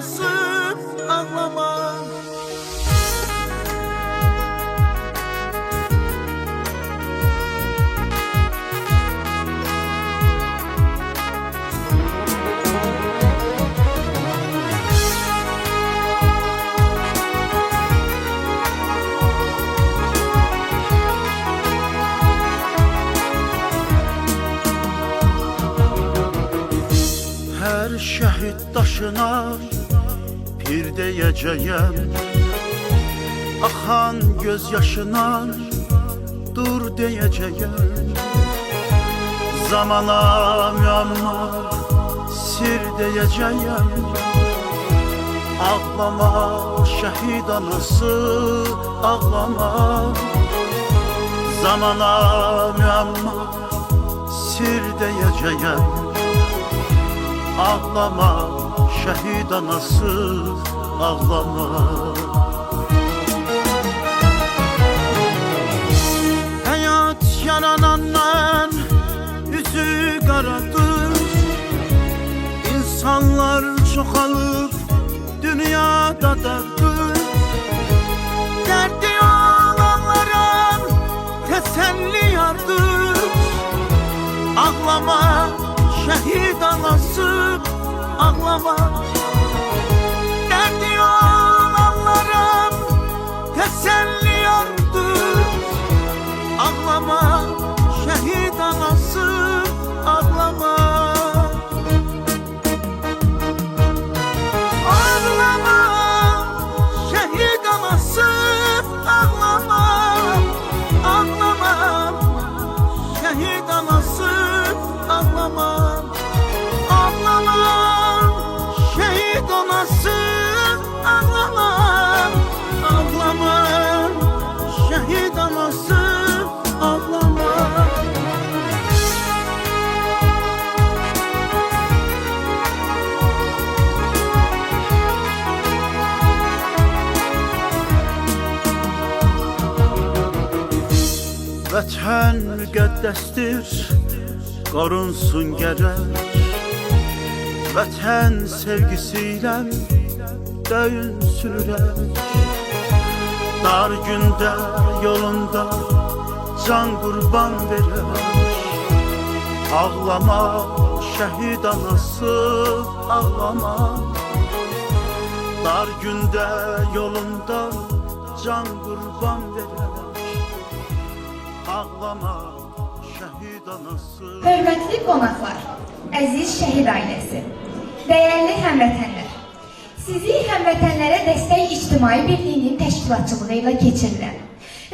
anası ağlama. Her şəhid daşına bir deyəcəyəm, axan göz yaşına dur deyəcəyəm. Zamana müəmma sir deyəcəyəm, ağlama şəhid anası ağlama. Zamana müəmma sir deyəcəyəm, ağlama şəhid anası ağlama. Həyat yaranandan üzü qaradır, İnsanlar çoxalıb dünyada dardır. Dərdi olanlara təsəlli yardır, ağlama şəhid anası ağlama. Dərdi olanlara təsəlli yardır, ağlama şəhid anası ağlama. Ağlama şəhid anası ağlama. Ağlama şəhid anası ağlama. Ağlama şehit anası ağlama. Ağlama şehit anası ağlama. Vətən müqəddəsdir, qorunsun gərək. Vətən sevgisiyle döyünsün ürək. Dar gündə yolunda can qurban verər. Ağlama şəhid anası ağlama. Dar gündə yolunda can qurban verər. Ağlama şəhid anası. Hörmətli qonaqlar, əziz şəhid ailəsi, dəyərli həmvətənlər, sizi Həmvətənlərə Dəstək İctimai Birliyinin təşkilatçılığı ilə keçirilən,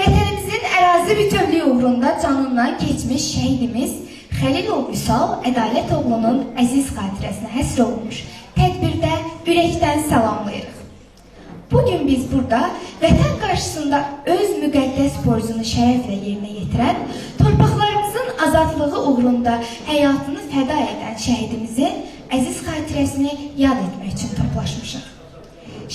vətənimizin ərazi bütövlüyü uğrunda canından keçmiş şəhidimiz Xəlilov Vüsal Ədalətoğlunun əziz xatirəsinə həsr olunmuş tədbirdə ürəkdən salamlayırıq. Bugün biz burada vətən qarşısında öz müqəddəs borcunu şərəflə yerinə yetirən, torpaqlarımızın azadlığı uğrunda həyatını fəda edən şəhidimizin əziz xatirəsini yad etmək üçün toplaşmışıq.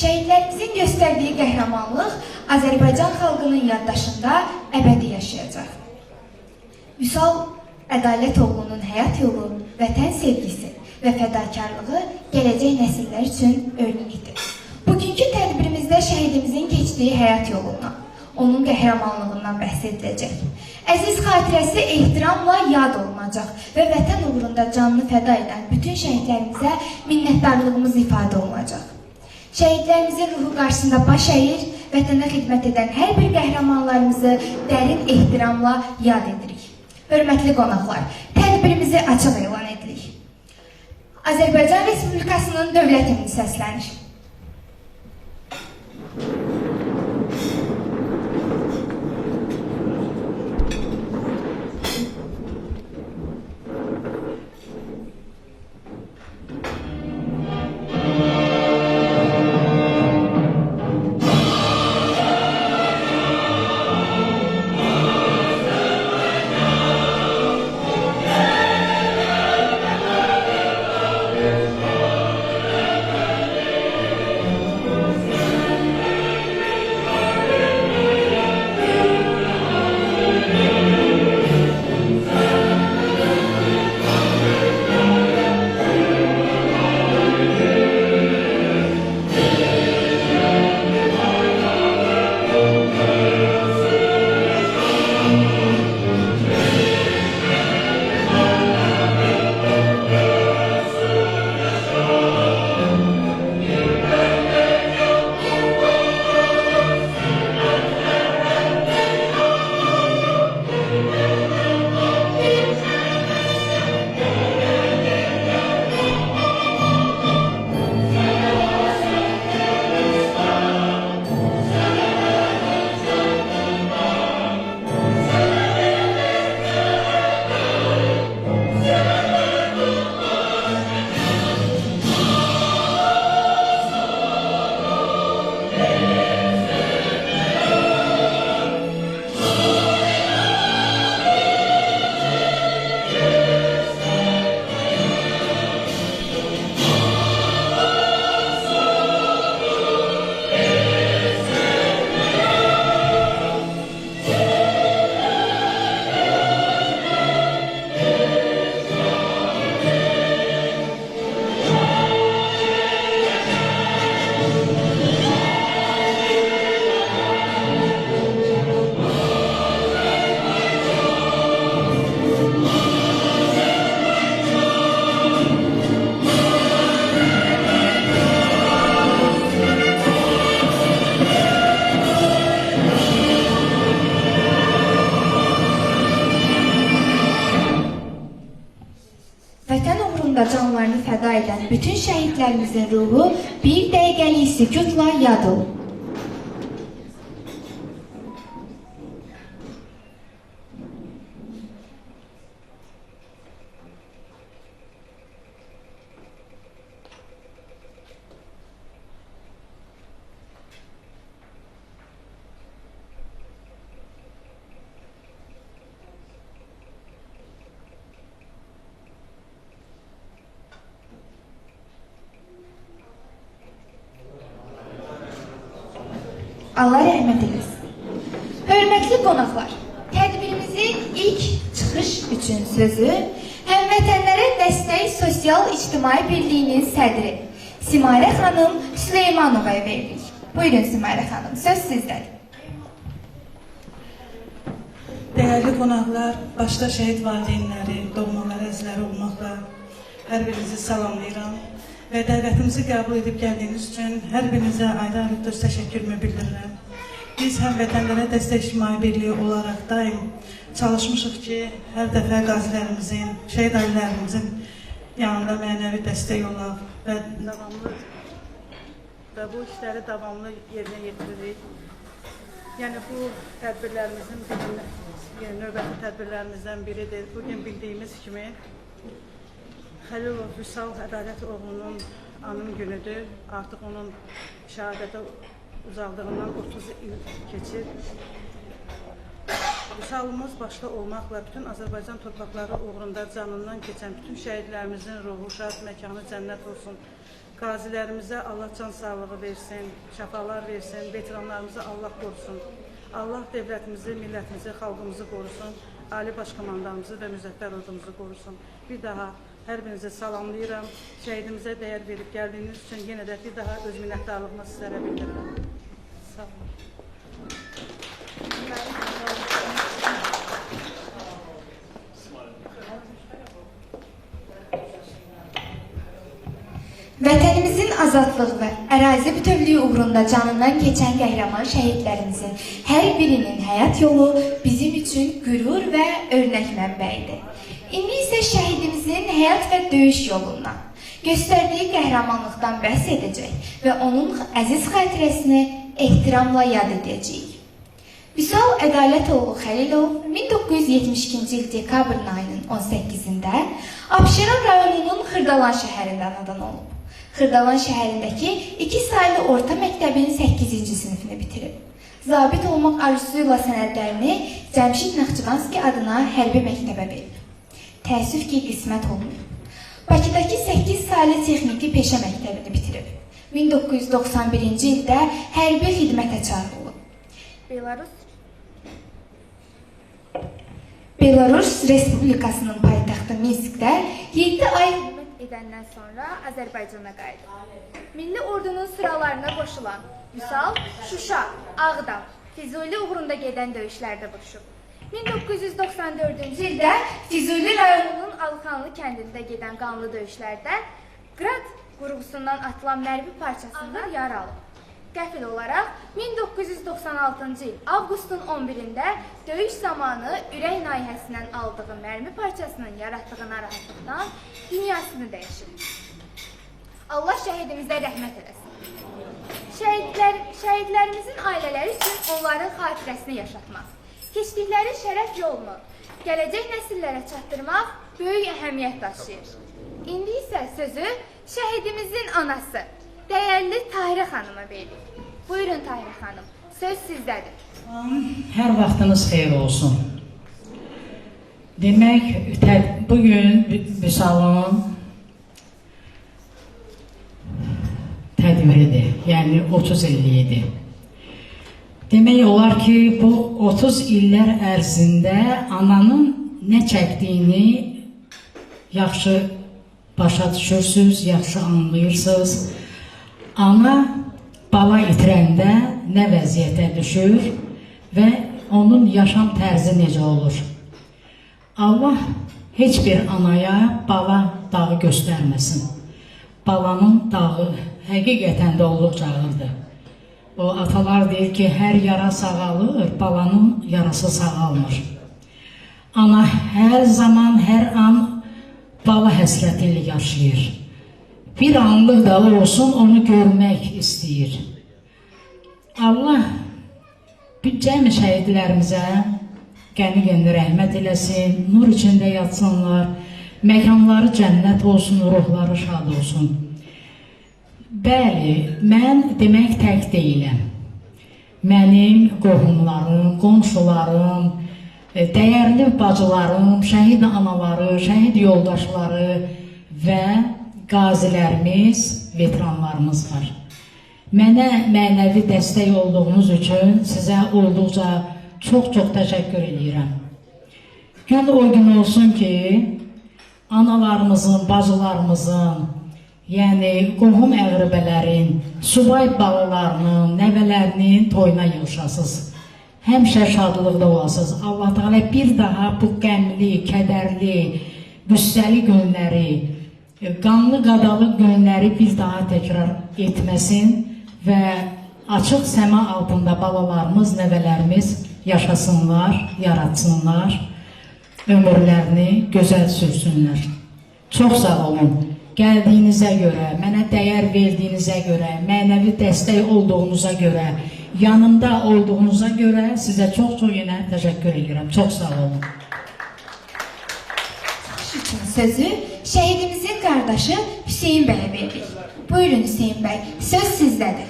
Şəhidlərimizin göstərdiyi qəhrəmanlıq Azərbaycan xalqının yaddaşında əbədi yaşayacaq. Vüsal Ədalətoğlunun həyat yolu, vətən sevgisi və fədakarlığı gələcək nəsillər üçün örnəkdir. Bugünkü tədbirimizdə şəhidimizin keçdiyi həyat yolundan, onun qəhrəmanlığından bəhs ediləcək. Əziz xatirəsi ehtiramla yad olunacaq və vətən uğrunda canını fəda edən bütün şəhidlərimizə minnətdarlığımız ifadə olunacaq. Şəhidlərimizin ruhu qarşısında baş əyir, vətənə xidmət edən hər bir qəhrəmanlarımızı dərin ehtiramla yad edirik. Hörmətli qonaqlar, tədbirimizi açıq elan edirik. Azərbaycan Respublikasının dövlət himni səslənir. canlarını fəda edən bütün şəhidlərimizin ruhu bir dəqiqəlik sükutla yad olun. Allah rəhmət eləsin. Hörmətli qonaqlar, tədbirimizin ilk çıxış üçün sözü Həmvətənlərə Dəstək Sosial-İctimai Birliyinin sədri Simarə xanım Süleymanovaya veririk. Buyurun Simarə xanım, söz sizdədir. Değerli qonaqlar, başda şəhid valideynləri, doğmalar əzləri olmaqla hər birinizi salamlayıram və dəvətimizi qəbul edib gəldiyiniz üçün hər birinizə ayrı-ayrı öz təşəkkürümü bildirirəm. Biz Həmvətənlərə Dəstək İctimai Birliyi olaraq daim çalışmışıq ki, hər dəfə qazilərimizin, şəhid ailələrimizin yanında mənəvi dəstək olaq və bu işləri davamlı yerinə yetiririk. Yəni bu tədbirlərimizin növbəti tədbirlərimizdən biridir. Bugün bildiyimiz kimi Xəlilov Vüsal Ədalət oğlunun anım günüdür. Artıq onun şəhadətə uzaldığından 30 il keçir. Vüsalımız başda olmaqla bütün Azərbaycan torpaqları uğrunda canından keçən bütün şəhidlərimizin ruhu şad, məkanı cənnət olsun. Qazilərimizə Allah can sağlığı versin, şəfalar versin, veteranlarımızı Allah qorusun. Allah dövlətimizi, millətimizi, xalqımızı qorusun. Ali Baş Komandanımızı və Müzəffər ordumuzu qorusun. Bir daha hər birinizi salamlayıram. Şəhidimizə dəyər verib gəldiyiniz üçün yenə də bir daha öz minnətdarlığımı sizlərə bildirirəm. Sağ olun. Vətənimizin azadlığı və ərazi bütövlüyü uğrunda canından keçən qəhrəman şəhidlərimizin hər birinin həyat yolu bizim üçün qürur və örnək mənbəyidir. İndi isə şəhidimizin həyat və döyüş yolundan, göstərdiyi qəhrəmanlıqdan bəhs edəcək və onun əziz xatirəsini ehtiramla yad edəcəyik. Vüsal Ədalətoğlu Xəlilov 1972-ci il dekabrın ayının 18-də Abşeron rayonunun Xırdalan şəhərində anadan olub. Xırdalan şəhərindəki 2 saylı orta məktəbin 8-ci sinifini bitirib. Zabit olmaq arzusuyla sənədlərini Cəmşid Naxçıvanski adına hərbi məktəbə verib. Təəssüf ki, qismət olmayıb. Bakıdakı 8 saylı texniki peşə məktəbini bitirib. 1991-ci ildə hərbi xidmətə çağırılıb. Belarus Respublikasının paytaxtı Minskdə 7 ay xidmət edəndən sonra Azərbaycana qayıdıb. Milli ordunun sıralarına qoşulan Vüsal, Şuşa, Ağdam, Füzuli uğrunda gedən döyüşlərdə vuruşub. 1994-cü ildə Füzuli rayonunun Alxanlı kəndində gedən qanlı döyüşlərdə Qrad qurğusundan atılan mərmi parçasından yara alıb. Qəfil olaraq 1996-cı il avqustun 11-də döyüş zamanı ürək nahiyəsindən aldığı mərmi parçasının yaratdığı narahatlıqdan dünyasını dəyişib. Allah şəhidimizə rəhmət eləsin. Şəhidlərimizin ailələri üçün onların xatirəsini yaşatmaq, keçdikləri şərəf yolunu gələcək nəsillərə çatdırmaq böyük əhəmiyyət daşıyır. İndi isə sözü şəhidimizin anası, dəyərli Tahirə xanıma veririk. Buyurun Tahirə xanım, söz sizdədir. Hər vaxtınız xeyir olsun. Demək, bugün Vüsalın tədbiridir, yəni 30 illiyidir. Demək olar ki, bu 30 illər ərzində ananın nə çəkdiyini yaxşı başa düşürsünüz, yaxşı anlayırsınız. Ana bala itirəndə nə vəziyyətə düşür və onun yaşam tərzi necə olur? Allah heç bir anaya bala dağı göstərməsin. Balanın dağı həqiqətən də olduqca ağırdır. O atalar deyir ki, hər yara sağalır, balanın yarası sağalmır. Ana hər zaman, hər an bala həsrəti ilə yaşayır. Bir anlıq da olsun onu görmək istəyir. Allah cəmi şəhidlərimizə qəni-qəni rəhmət eləsin, nur içində yatsınlar, məkanları cənnət olsun, ruhları şad olsun. Bəli, mən demək tək deyiləm. Mənim qohumlarım, qonşularım, dəyərli bacılarım, şəhid anaları, şəhid yoldaşları və qazilərimiz, veteranlarımız var. Mənə mənəvi dəstək olduğunuz üçün sizə olduqca çox təşəkkür edirəm. Gün o gün olsun ki, analarımızın, bacılarımızın, yəni qohum əqrəbələrin, subay balalarının, nəvələrinin toyuna yığışasınız. Həmişə şadlıqda olasınız. Allah Teala bir daha bu qəmli, kədərli, qüssəli günləri, qanlı qadalı günləri bir daha təkrar etməsin və açıq səma altında balalarımız, nəvələrimiz yaşasınlar, yaratsınlar, ömürlərini gözəl sürsünlər. Çox sağ olun. Gəldiyinizə görə, mənə dəyər verdiyinizə görə, mənəvi dəstək olduğunuza görə, yanımda olduğunuza görə sizə çox yenə təşəkkür edirəm. Çox sağ olun. Üçün sözü şəhidimizin qardaşı Hüseyin bəyə veririk. Buyurun Hüseyin bəy, söz sizdədir.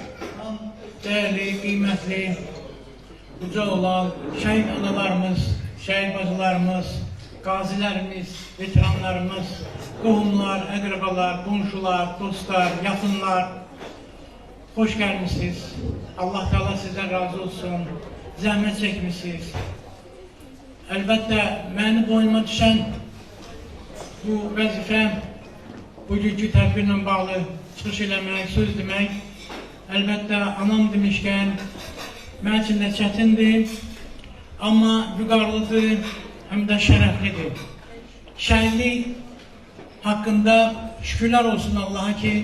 Değerli, kıymetli, uca olan şehit analarımız, şehit bacılarımız, gazilerimiz, veteranlarımız, qohumlar, əqrəbalar, qonşular, dostlar, yaxınlar, hoş gelmişsiniz. Allah Teala sizden razı olsun. Zəhmət çəkmişsiniz. Əlbəttə, məni boynuma düşən bu vəzifəm, bugünkü tədbirlə bağlı çıxış eləmək, söz demək, əlbəttə, anam demişkən, mən üçün də çətindir, amma vüqarlıdır, həm də şərəflidir. Şəhidlik haqqında şükürlər olsun Allaha ki,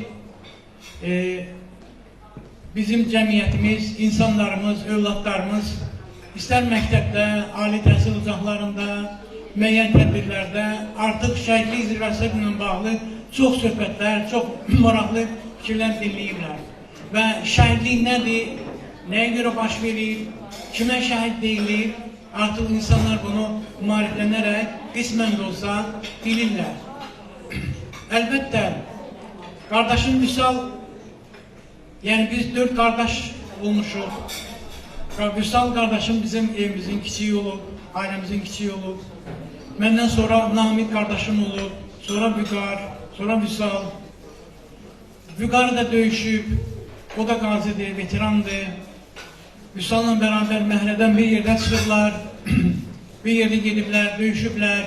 bizim cəmiyyətimiz, insanlarımız, övladlarımız istər məktəbdə, ali təhsil ocaqlarında, müəyyən tədbirlərdə artıq şəhidlik zirvəsi ilə bağlı çox söhbətlər, çox maraqlı fikirlər dinləyiblər. Və şəhidlik nədir, nəyə görə baş verir, kimə şəhid deyilir, artıq insanlar bunu maariflənərək qismən də olsa bilirlər. Əlbəttə, qardaşım Vüsal, yəni biz 4 qardaş olmuşuq. Vüsal qardaşım bizim evimizin kiçiyi olub, ailəmizin kiçiyi olub. Məndən sonra Namid qardaşım olub, sonra Vüqar, sonra Vüsal. Vüqar da döyüşüb, o da qazidir, veterandır. Vüsalla beraber məhrədən bir yerdə çıxırlar, bir yerdə gediblər, döyüşüblər.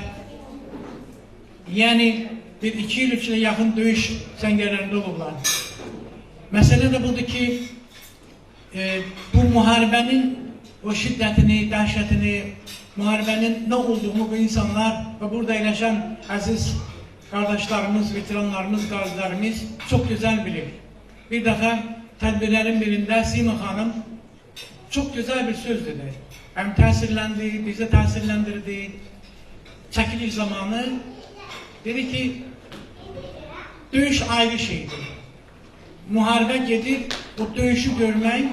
Yəni, bir 2 il içində yaxın döyüş səngərlərində olublar. Məsələ də budur ki, bu müharibənin o şiddətini, dəhşətini, müharibənin nə olduğunu bu insanlar və burada eləşən əziz qardaşlarımız, veteranlarımız, qazilərimiz çox gözəl bilir. Bir dəfə tədbirlərin birində Sima xanım çok güzel bir söz dedi. Hem təsirləndi, bizi təsirləndirdi. Çəkiliş zamanı dedi ki, döyüş ayrı şeydir. Müharibə gedib, o döyüşü görmək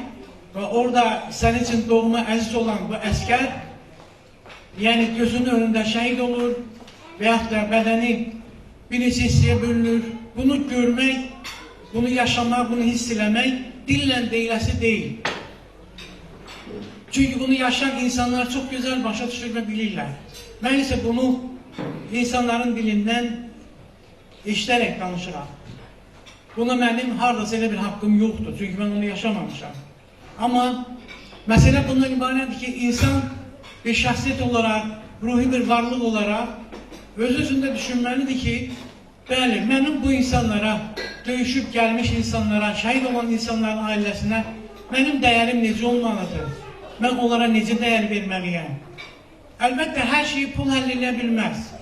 və orada sənin için doğma əziz olan bu əskər, yəni gözünün önündə şəhid olur və yaxud da bədəni bir neçə hissəyə bölünür. Bunu görmək, bunu yaşamaq, bunu hiss eləmək dillə deyiləsi deyil. Çünkü bunu yaşayan insanlar çok güzel başa düşür ve bilirler. Ben ise bunu insanların dilinden işiterek danışıram. Buna benim hardasa elə bir hakkım yoktur. Çünkü ben onu yaşamamışam. Ama mesele bundan ibaretdir ki insan bir şahsiyet olarak, ruhi bir varlık olarak öz-özündə düşünmelidir ki bəli, benim bu insanlara, döyüşüp gelmiş insanlara, şehit olan insanların ailesine benim değerim necə olmalıdır? Ben onlara necə dəyər verməliyəm? Əlbəttə, hər şeyi pul həll edə bilməz.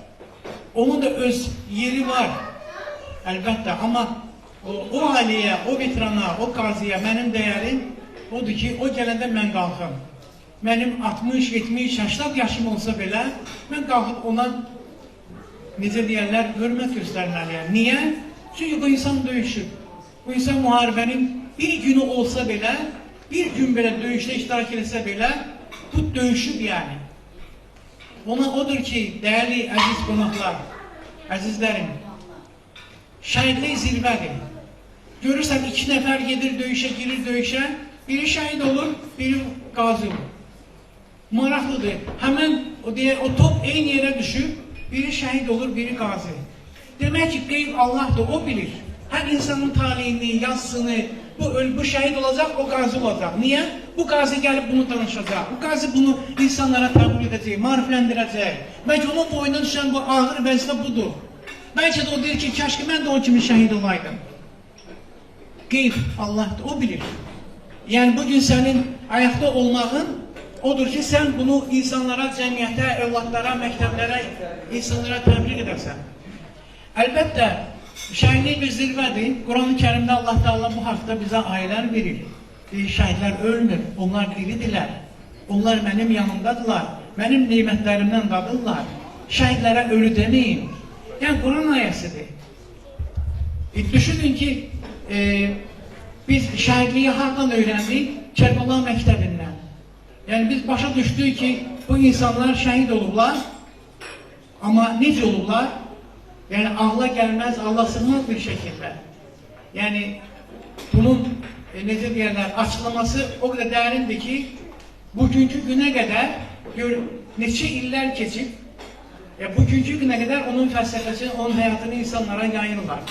Onun da öz yeri var. Əlbəttə, amma o ailəyə, o veterana, o qaziyə mənim dəyərim odur ki, o gələndə mən qalxım. Mənim 60, 70, 80 yaşım olsa belə, mən qalxıb ona necə deyərlər, hörmət göstərməliyəm. Niyə? Çünki bu insan döyüşüb. Bu insan müharibənin bir günü olsa belə, bir gün belə döyüşdə iştirak eləsə belə, bu döyüşüb yəni. Ona odur ki, dəyərli əziz qonaqlar, əzizlərim, şəhidlik zirvədir. Görürsən, 2 nəfər gedir döyüşə, girir döyüşə, biri şəhid olur, biri qazi olur. Maraqlıdır. Həmən o top eyni yerə düşüb, biri şəhid olur, biri qazi. Demək ki, qeyb Allahdır, o bilir. Hər insanın talihini, yazısını, bu şəhid olacaq, o qazi olacaq. Niyə? Bu qazi gəlib bunu danışacaq. Bu qazi bunu insanlara təbliğ edəcək, marifləndirəcək. Bəlkə onun boyuna düşən bu ağır vəzifə budur. Bəlkə də o deyir ki, kəşki mən də o kimi şəhid olaydım. Qeyb Allahdır, o bilir. Yəni, bugün sənin ayaqda olmağın odur ki, sən bunu insanlara, cəmiyyətə, övladlara, məktəblərə, insanlara təbliğ edərsən. Əlbəttə, şəhidlik bir zirvədir. Quran-ı Kərimdə Allah Teala bu haqda bizə ayələr verir. Şəhidlər ölmür, onlar diridirlər. Onlar mənim yanımdadılar, mənim neymətlərimdən dadırlar. Şəhidlərə ölü deməyin. Yəni, Quran ayəsidir. Düşünün ki, biz şəhidliyi hardan öyrəndik? Kərbala məktəbindən. Yəni, biz başa düşdük ki, bu insanlar şəhid olublar, amma necə olublar? Yəni, ağla gəlməz, Allah sığmaz bir şəkildə. Yəni, bunun, necə deyərlər, açıqlaması o qədər dərindir ki, bugünkü günə qədər, neçə illər keçib, bugünkü günə qədər onun fəlsəfəsini, onun həyatını insanlara yayırlar.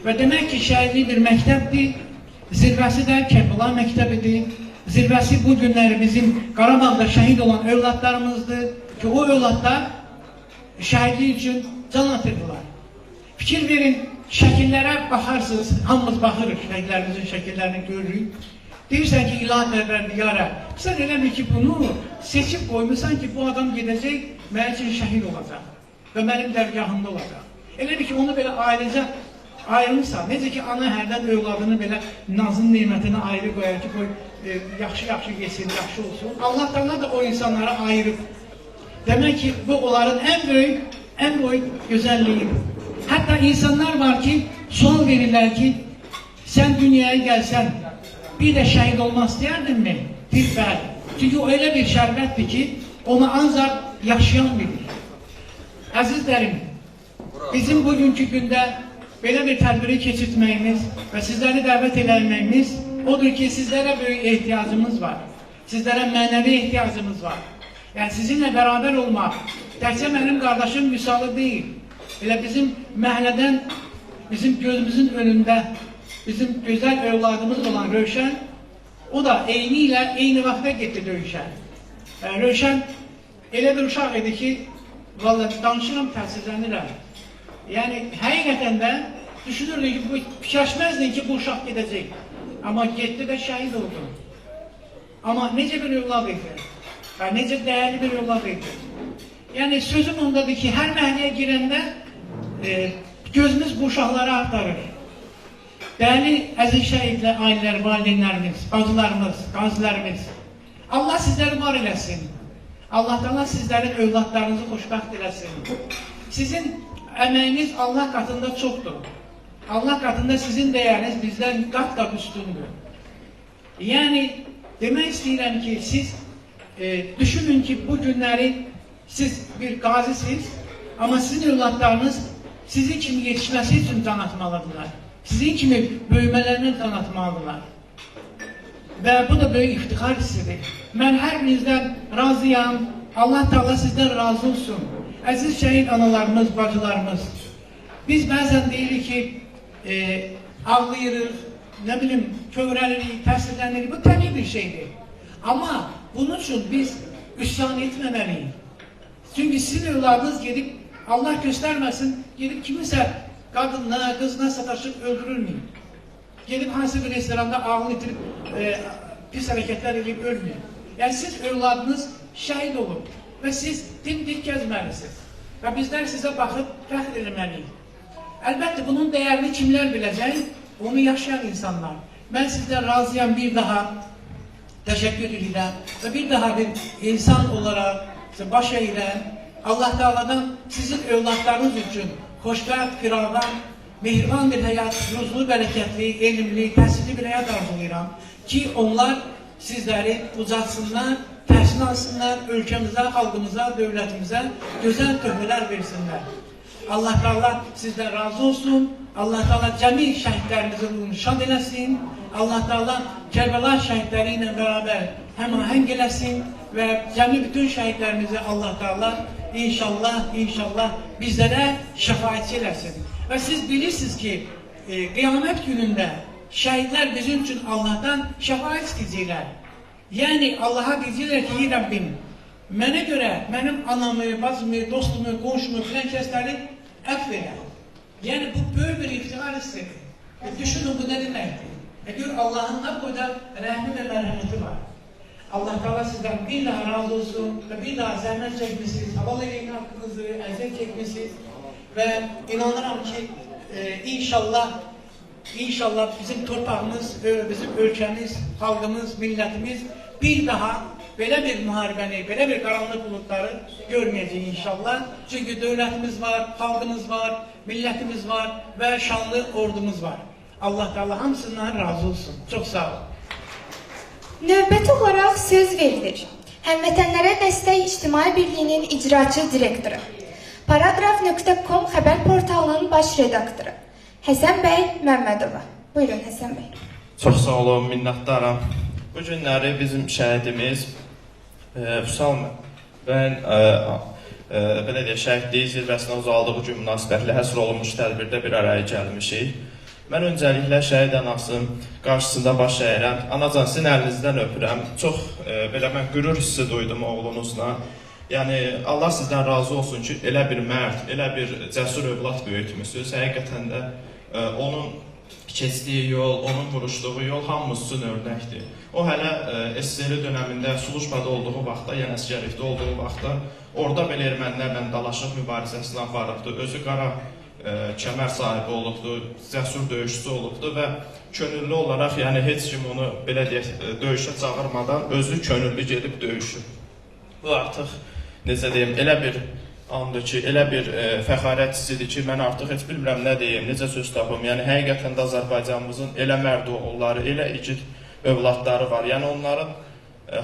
Və demək ki, şəhidlik bir məktəbdir, zirvəsi də Kərbala məktəbidir. Zirvəsi bu günləri bizim Qarabağda şəhid olan övladlarımızdır ki, o övladlar şəhidlik üçün can atırdılar. Fikir verin, şəkillərə baxarsınız, hamımız baxırıq, şəhidlərimizin şəkillərini görürük. Deyirsən ki, ilahi Pərvərdigara, sən elə bil ki, bunu seçib qoymuşsan ki, bu adam gedəcək, mənim üçün şəhid olacaq və mənim dərgahımda olacaq. Elə bil ki, onu belə ailecə ayrılmışsan, necə ki, ana hərdən övladını belə nazın neymətini ayrı qoyar ki, yaxşı yesin, yaxşı olsun. Allah Teala da o insanlara ayırıb. Demək ki, bu onların ən böyük gözəlliyidir. Hətta insanlar var ki, sual verirlər ki, sən dünyaya gəlsən, bir də şəhid olmaq istəyərdinmi? Deyir, bəli. Çünki o elə bir şərbətdir ki, onu ancaq yaşayan bilir. Əzizlərim, bizim bugünkü gündə belə bir tədbiri keçirtməyimiz və sizləri dəvət eləməyimiz odur ki, sizlərə böyük ehtiyacımız var. Sizlərə mənəvi ehtiyacımız var. Yəni, sizinlə bərabər olmaq, təkcə mənim qardaşım misalı deyil. Elə bizim məhəllədən, bizim gözümüzün önündə, bizim gözəl övladımız olan Rövşən, o da eyni ilə eyni vaxtda getdi döyüşə. Rövşən elə bir uşaq idi ki, vallahi danışıram, təsirlənirəm. Yəni, həqiqətən də düşünürdük ki, fikirləşməzdin ki, bu uşaq gedəcək. Amma getdi və şəhid oldu. Amma necə bir övlad idi? Necə dəyərli bir övlad idi? Yəni, sözüm ondadır ki, hər məhəlləyə girəndə gözümüz bu uşaqlara axtarır. Dəyərli əziz şəhidlər, ailələr, valideynlərimiz, bacılarımız, qazilərimiz, Allah sizləri var eləsin. Allah Teala sizlərin övladlarınızı xoşbəxt eləsin. Sizin əməyiniz Allah qatında çoxdur. Allah qatında sizin dəyəriniz bizdən qat-qat üstündür. Yəni, demək istəyirəm ki, siz düşünün ki, bu günləri siz bir qazisiniz, amma sizin övladlarınız sizin kimi yetişməsi üçün can atmalıdırlar. Sizin kimi böyümələrini can atmalıdırlar. Və bu da böyük iftixar hissidir. Mən hər birinizdən razıyam. Allah Teala sizdən razı olsun. Əziz şəhid analarımız, bacılarımız, biz bəzən deyirik ki, ağlayırıq, nə bilim, kövrəlirik, təsirlənirik. Bu təbii bir şeydir. Amma bunun üçün biz üsyan etməməliyik. Çünki sizin övladınız gedib, Allah göstərməsin, gedib kiminsə qadınına, qızına sataşıb öldürülməyib. Gedib hansı bir restoranda ağlı itirib, pis hərəkətlər edib ölməyib. Yəni siz övladınız şəhid olub və siz dimdik gəzməlisiniz. Və bizlər sizə baxıb fəxr eləməliyik. Əlbəttə, bunun dəyərini kimlər biləcək? Onu yaşayan insanlar. Mən sizdən razıyam, bir daha təşəkkür edirəm və bir daha bir insan olaraq baş əyirəm Allah Teala'dan sizin evlatlarınız için xoşbəxt, firavan, mehriban bir həyat, ruzlu, bərəkətli, elmli, təhsilli bir həyat arzulayıram ki, onlar sizləri ucatsınlar, təhsil alsınlar, ölkəmizə, xalqımıza, dövlətimizə gözəl töhfələr versinlər. Allah Teala sizdən razı olsun. Allah Teala cəmi şəhidlərimizi ruhunu şad eləsin. Allah Teala Kərbəla şəhidləri ilə bərabər həmahəng eləsin və cəmi bütün şəhidlərimizi Allah Teala inşallah bizlərə şəfaətçi eləsin. Və siz bilirsiniz ki, qiyamət günündə şəhidlər bizim üçün Allahdan şəfaət istəyəcəklər. Yəni Allaha deyəcəklər ki, ey Rəbbim, mənə görə mənim anamı, bacımı, dostumu, qonşumu, filan kəsləri əfv elə. Yəni bu böyük bir iftihar hissədir. Düşünün bu nə deməkdir? Gör Allahın nə boyda rəhmi və mərhəməti var. Allah Teala sizdən bir daha razı olsun və bir daha zəhmət çəkmişsiniz, havalı eyni haqqınızı, əziyyət çəkmişsiniz və inanıram ki, inşallah bizim torpağımız, bizim ölkəmiz, xalqımız, millətimiz bir daha belə bir müharibəni, belə bir qaranlıq bulutları görməyəcək inşallah. Çünki dövlətimiz var, xalqımız var, millətimiz var və şanlı ordumuz var. Allah Teala hamısından razı olsun. Çox sağ olun. Növbəti olaraq söz verilir. Həmvətənlərə Dəstək İctimai Birliyinin icraçı direktoru, Paragraf.com xəbər portalının baş redaktoru Həsən bəy Məmmədova. Buyurun Həsən bəy. Çox sağ olun, minnətdaram. Bu günləri bizim şəhidimiz Vüsal bəyin belə deyək, şəhidliyi zirvəsinə uzaldığı gün münasibətlə həsr olunmuş tədbirdə bir araya gəlmişik. Mən öncəliklə şəhid anasının qarşısında baş əyirəm. Anacan, sizin əlinizdən öpürəm. Çox belə mən qürur hissi duydum oğlunuzla. Yəni Allah sizdən razı olsun ki, elə bir mərd, elə bir cəsur övlad böyütmüsünüz. Həqiqətən də onun keçdiyi yol, onun vuruşduğu yol hamımız üçün örnəkdir. O hələ SSR dönəmində Suluşmada olduğu vaxtda, yəni əsgərlikdə olduğu vaxtda orada belə ermənilərlə dalaşıq mübarizəsini aparıbdı. Özü qara kəmər sahibi olubdu, cəsur döyüşçü olubdu və könüllü olaraq, yəni heç kim onu belə deyək, döyüşə çağırmadan özü könüllü gedib döyüşür. Bu artıq, necə deyim, elə bir andır ki, elə bir fəxarət hissidir ki, mən artıq heç bilmirəm nə deyim, necə söz tapım. Yəni həqiqətən də Azərbaycanımızın elə mərd oğulları, elə igid övladları var. Yəni onların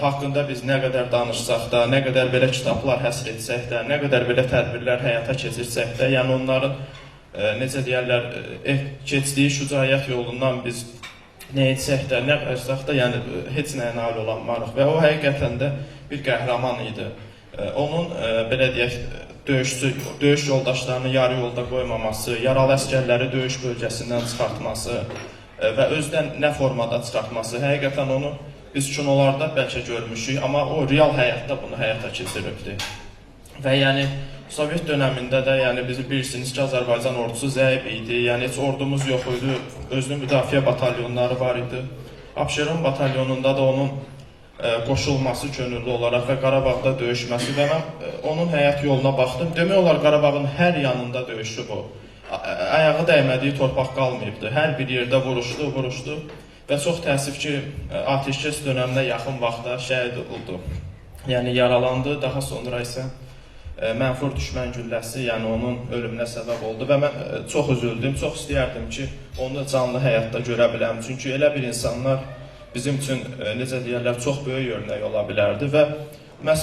haqqında biz nə qədər danışsaq da, nə qədər belə kitablar həsr etsək də, nə qədər belə tədbirlər həyata keçirsək də, yəni onların necə deyərlər, keçdiyi şücaət yolundan biz nə etsək də, nə qaçsaq da, yəni heç nəyə nail olanmarıq və o həqiqətən də bir qəhrəman idi. Onun belə deyək, döyüş yoldaşlarını yarı yolda qoymaması, yaralı əsgərləri döyüş bölgəsindən çıxartması və özdən nə formada çıxartması, həqiqətən onu biz kinolarda bəlkə görmüşük, amma o real həyatda bunu həyata keçiribdir. Və yəni Sovet dönəmində də, yəni bizi bilirsiniz ki, Azərbaycan ordusu zəif idi, yəni heç ordumuz yox idi, özünün müdafiə batalyonları var idi. Abşeron batalyonunda da onun qoşulması könüllü olaraq və Qarabağda döyüşməsi və mən onun həyat yoluna baxdım. Demək olar Qarabağın hər yanında döyüşü bu. Ayağı dəymədiyi torpaq qalmayıbdır. Hər bir yerdə vuruşdu və çox təəssüf ki, atəşkəs dönəminə yaxın vaxtda şəhid oldu. Yəni yaralandı, daha sonra isə mənfur düşmən gülləsi, yəni onun ölümünə səbəb oldu və mən çox üzüldüm, çox istəyərdim ki, onu canlı həyatda görə biləm. Çünki elə bir insanlar bizim üçün, necə deyərlər, çox böyük örnək ola bilərdi və məhz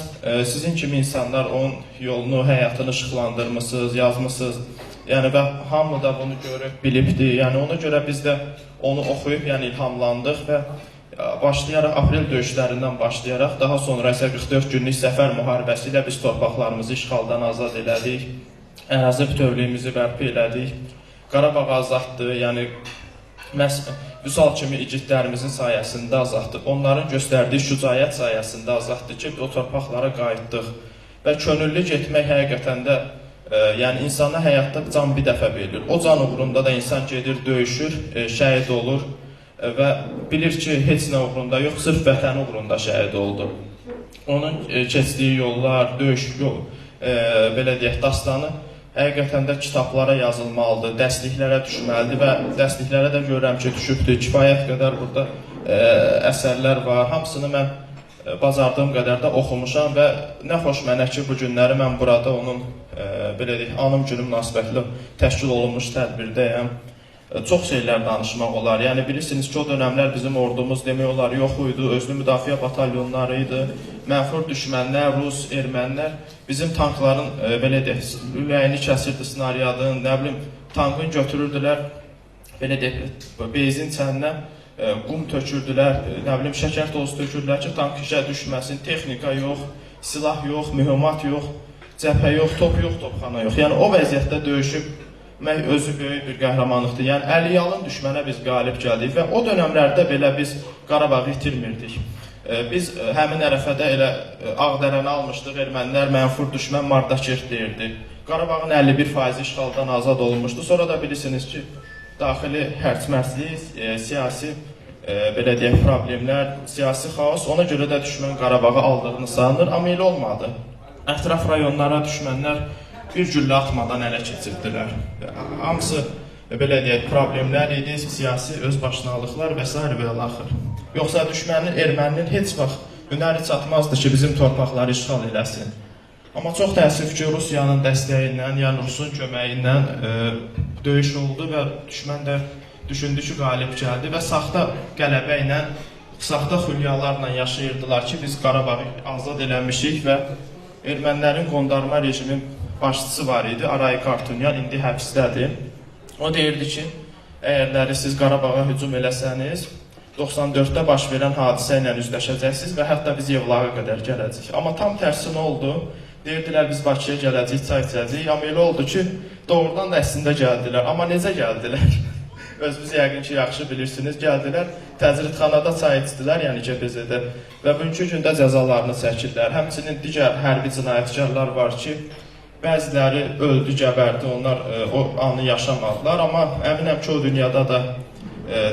sizin kimi insanlar onun yolunu, həyatını işıqlandırmışsınız, yazmışsınız. Yəni və hamı da bunu görüb, bilibdir. Yəni ona görə biz də onu oxuyub, yəni ilhamlandıq və başlayaraq, aprel döyüşlərindən başlayaraq, daha sonra isə 44 günlük səfər müharibəsi ilə biz torpaqlarımızı işğaldan azad elədik, ərazi bütövlüyümüzü bərpa elədik, Qarabağ azaddır, yəni məhz Vüsal kimi igidlərimizin sayəsində azaddır, onların göstərdiyi şücaət sayəsində azaddır ki, o torpaqlara qayıtdıq və könüllü getmək həqiqətən də yəni insana həyatda can bir dəfə verilir. O can uğrunda da insan gedir, döyüşür, şəhid olur və bilir ki, heç nə uğrunda yox, sırf vətəni uğrunda şəhid oldu. Onun keçdiyi yollar, döyüş yolu, belə deyək, dastanı həqiqətən də kitablara yazılmalıdır, dərsliklərə düşməlidir və dərsliklərə də görürəm ki, düşübdür. Kifayət qədər burada əsərlər var. Hamısını mən bacardığım qədər də oxumuşam və nə xoş mənə ki, bu günləri mən burada onun belə deyək, anım günü münasibətli təşkil olunmuş tədbirdəyəm. Çox şeylər danışmaq olar. Yəni bilirsiniz ki, o dönəmlər bizim ordumuz demək olar yox idi, özlü müdafiə batalyonları idi. Mənfur düşmənlər, Rus, ermənilər bizim tankların belə deyək, ürəyini kəsirdi snaryadın, nə bilim, tankın götürürdülər, belə deyək, benzin çəninə qum tökürdülər, nə bilim, şəkər tozu tökürdülər ki, tank işə düşməsin, texnika yox, silah yox, mühimmat yox, cəbhə yox, top yox, topxana yox. Yəni o vəziyyətdə döyüşüb özü böyük bir qəhrəmanlıqdır. Yəni əliyalın düşmənə biz qalib gəldik və o dönəmlərdə belə biz Qarabağı itirmirdik. Biz həmin ərəfədə elə Ağdərəni almışdıq, ermənilər mənfur düşmən Mardakert deyirdi. Qarabağın 51% işğaldan azad olunmuşdu. Sonra da bilirsiniz ki, daxili hərc-mərclik, siyasi belə deyək problemlər, siyasi xaos, ona görə də düşmən Qarabağı aldığını sanır, amma elə olmadı. Ətraf rayonlara düşmənlər bir güllə atmadan ələ keçirdilər. Hamısı belə deyək, problemlər idi, siyasi özbaşınalıqlar və s. və axır. Yoxsa düşmənin, erməninin heç vaxt hünəri çatmazdı ki, bizim torpaqları işğal eləsin. Amma çox təəssüf ki, Rusiyanın dəstəyi ilə, yəni Rusun köməyi ilə döyüş oldu və düşmən də düşündü ki, qalib gəldi və saxta qələbə ilə, saxta xülyalarla yaşayırdılar ki, biz Qarabağı azad eləmişik və ermənilərin qondarma rejimin başçısı var idi, Aray Kartunyan, indi həbsdədir. O deyirdi ki, əgərləri siz Qarabağa hücum eləsəniz, 94-də baş verən hadisə ilə üzləşəcəksiniz və hətta biz Yevlağa qədər gələcəyik. Amma tam tərsi nə oldu? Deyirdilər, biz Bakıya gələcəyik, çay içəcəyik. Amma elə oldu ki, doğrudan da əslində gəldilər. Amma necə gəldilər? Özünüz yəqin ki, yaxşı bilirsiniz. Gəldilər, təcridxanada çay içdilər, yəni GBZ-də və bugünkü gündə cəzalarını çəkirlər. Həmçinin digər hərbi cinayətkarlar var ki, bəziləri öldü, gəbərdi, onlar o anı yaşamadılar, amma əminəm ki, o dünyada da